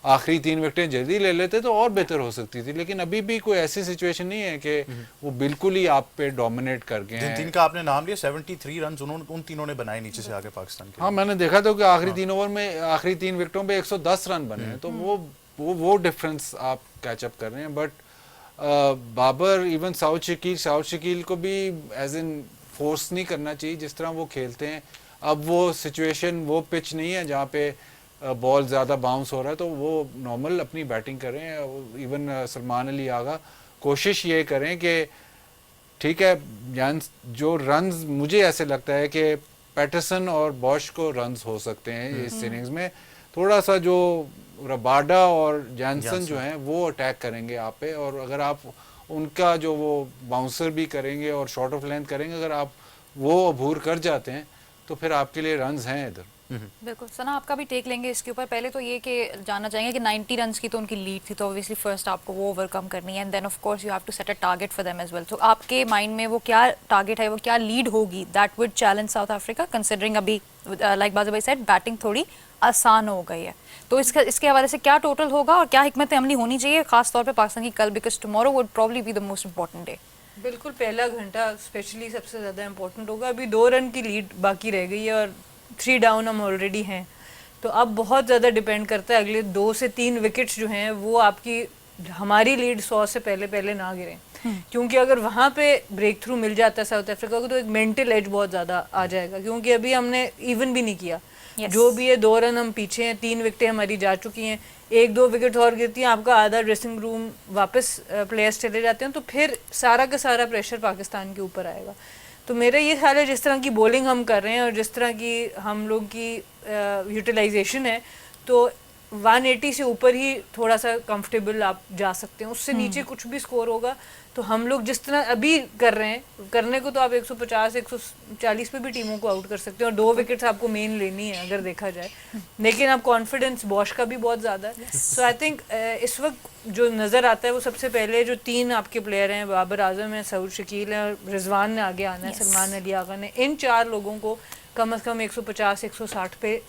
आखिरी 3 विकेटें जल्दी ले लेते तो और बेहतर हो सकती थी, लेकिन अभी भी कोई ऐसी सिचुएशन नहीं है कि वो बिल्कुल ही आप पे डोमिनेट कर गए हैं। जिन का आपने नाम लिया 73 रन उन तीनों ने बनाए नीचे से आगे पाकिस्तान के। हाँ, मैंने देखा था कि आखिरी 3 ओवर में आखिरी 3 विकेटों पे 110 रन बने हैं, तो वो डिफरेंस आप कैचअप कर रहे हैं। बट बाबर, इवन साउथ शकील को भी एज इन फोर्स नहीं करना चाहिए जिस तरह वो खेलते हैं। अब वो सिचुएशन, वो पिच नहीं है जहाँ पे बॉल ज़्यादा बाउंस हो रहा है, तो वो नॉर्मल अपनी बैटिंग करें। इवन सलमान अली आगा कोशिश ये करें कि ठीक है, जो रन्स मुझे ऐसे लगता है कि पैटरसन और बॉश को रन्स हो सकते हैं इस इनिंग्स में। थोड़ा सा जो रबाडा और जैनसन जो हैं वो अटैक करेंगे आप पे, और अगर आप उनका जो वो बाउंसर भी करेंगे और शॉर्ट ऑफ लेंथ करेंगे, अगर आप वो अबूर कर जाते हैं तो फिर आपके लिए रन्स हैं इधर। बिल्कुल। सना, आपका भी टेक लेंगे इसके ऊपर। पहले तो ये कि जानना चाहेंगे कि 90 रन्स की तो उनकी लीड थी, तो ऑब्वियसली फर्स्ट आपको वो ओवरकम करनी है, and then of course you have to set a target for them as well. तो आपके माइंड में वो क्या टारगेट है, वो क्या लीड होगी that would challenge south Africa, considering अभी लाइक बाज़ भाई सेड बैटिंग थोड़ी आसान हो गई है। तो इसके हवाले से क्या टोटल होगा और क्या हिकमत अमली होनी चाहिए खास तौर पे पाकिस्तान की कल, because tomorrow would probably be the most important day. बिल्कुल, पहला घंटा स्पेशली सबसे ज़्यादा इंपॉर्टेंट होगा। अभी 2 रन की लीड बाकी रह गई है और 3 डाउन हम ऑलरेडी हैं, तो अब बहुत ज़्यादा डिपेंड करता है अगले 2 से 3 विकेट्स जो हैं वो आपकी हमारी लीड 100 से पहले ना गिरें। क्योंकि अगर वहाँ पे ब्रेक थ्रू मिल जाता है साउथ अफ्रीका को तो एक मेंटल एज बहुत ज़्यादा आ जाएगा, क्योंकि अभी हमने इवन भी नहीं किया। जो भी है 2 रन हम पीछे हैं, 3 विकेटें हमारी जा चुकी हैं, 1-2 विकेट और गिरती हैं, आपका आधा ड्रेसिंग रूम वापस प्लेयर्स चले जाते हैं, तो फिर सारा का सारा प्रेशर पाकिस्तान के ऊपर आएगा। तो मेरा ये ख्याल है जिस तरह की बॉलिंग हम कर रहे हैं और जिस तरह की हम लोग की यूटिलाइजेशन है, तो 180 से ऊपर ही थोड़ा सा कंफर्टेबल आप जा सकते हैं। उससे नीचे कुछ भी स्कोर होगा तो हम लोग जिस तरह अभी कर रहे हैं, करने को तो आप 150 140 पे भी टीमों को आउट कर सकते हैं, और 2 विकेट्स आपको मेन लेनी है अगर देखा जाए, लेकिन आप कॉन्फिडेंस बॉश का भी बहुत ज़्यादा है। सो आई थिंक इस वक्त जो नज़र आता है वो सबसे पहले जो 3 आपके प्लेयर हैं, बाबर आजम है, सऊद शकील है और रिजवान ने आगे आना है, सलमान अली आगा ने, इन 4 लोगों को कम से कम 150 160 पे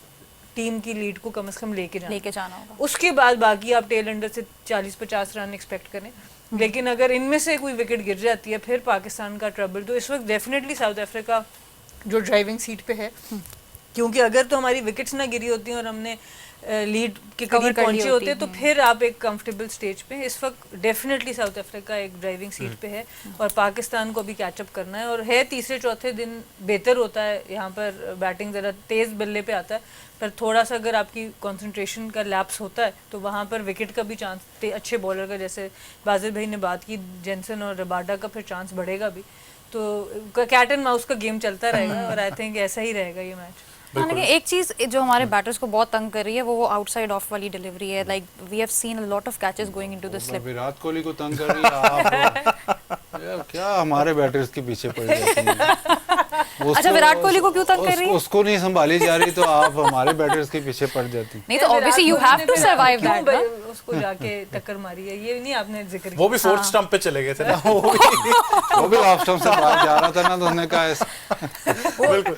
टीम की लीड को कम से कम लेके जाना होगा। उसके बाद बाकी आप टेल अंडर से 40-50 रन एक्सपेक्ट करें, लेकिन अगर इनमें से कोई विकेट गिर जाती है फिर पाकिस्तान का ट्रबल। तो इस वक्त डेफिनेटली साउथ अफ्रीका जो ड्राइविंग सीट पे है, क्योंकि अगर तो हमारी विकेट्स ना गिरी होती और हमने लीड के करीब पहुंचे होते तो फिर आप एक कंफर्टेबल स्टेज पे। इस वक्त डेफिनेटली साउथ अफ्रीका एक ड्राइविंग सीट पे है और पाकिस्तान को भी कैचअप करना है, और है तीसरे चौथे दिन बेहतर होता है यहाँ पर बैटिंग ज़रा तेज़ बल्ले पे आता है, पर थोड़ा सा अगर आपकी कंसंट्रेशन का लैप्स होता है तो वहाँ पर विकेट का भी चांस अच्छे बॉलर का, जैसे बाजिद भाई ने बात की, जेनसन और रबाडा का फिर चांस बढ़ेगा भी। तो कैट एंड माउस का गेम चलता रहेगा और आई थिंक ऐसा ही रहेगा ये मैच। हाँ, लेकिन एक चीज जो हमारे बैटर्स को बहुत तंग कर रही है वो आउटसाइड ऑफ वाली डिलीवरी है. Like we have seen a lot of catches going into the slip. Virat Kohli को तंग कर रही है आप यार, क्या हमारे बैटर्स के पीछे पड़ जाती हैं. अच्छा, विराट कोहली को क्यों तंग कर रही है? उसको नहीं संभाली जा रही तो आप हमारे बैटर्स के पीछे पड़ जाती. नहीं तो obviously you have to survive that ना. उसको जाके टक्कर मारी है, ये नहीं आपने जिक्र वो भी फोर्थ स्टंप पे चले गए थे ना. वो भी ऑफ स्टंप से बाहर जा रहा था ना, तो उसने कहा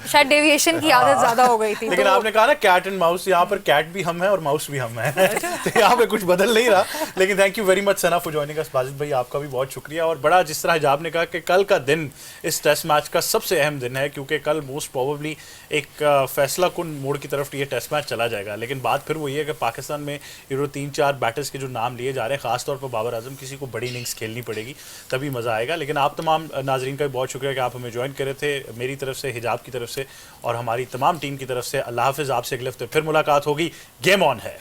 शायद डेविएशन की आदत ज्यादा हो गई थी. लेकिन आपने कहा ना कैट एंड माउस, यहाँ पर कैट भी हम है और माउस भी हम है. तो यहाँ पे कुछ बदल नहीं रहा. लेकिन thank you very much Sana for joining us. Wajid भाई आपका भी बहुत शुक्रिया. और बड़ा जिस तरह हिजाब ने कहा कि कल का दिन इस टेस्ट मैच का सबसे अहम दिन है, क्योंकि कल मोस्ट प्रोबेबली एक फैसला कुन मोड़ की तरफ ये टेस्ट मैच चला जाएगा. लेकिन बात फिर वही है कि पाकिस्तान में यूरो 3-4 बैटर्स के जो नाम लिए जा रहे हैं, खासतौर पर बाबर आजम, किसी को बड़ी इनिंग्स खेलनी पड़ेगी तभी मज़ा आएगा. लेकिन आप तमाम नाजरीन का भी बहुत शुक्रिया कि आप हमें ज्वाइन करे थे. मेरी तरफ से, हिजाब की तरफ से और हमारी तमाम टीम की तरफ से अल्लाह हाफिज़. आपसे अगले हफ्ते फिर मुलाकात होगी. गेम ऑन है.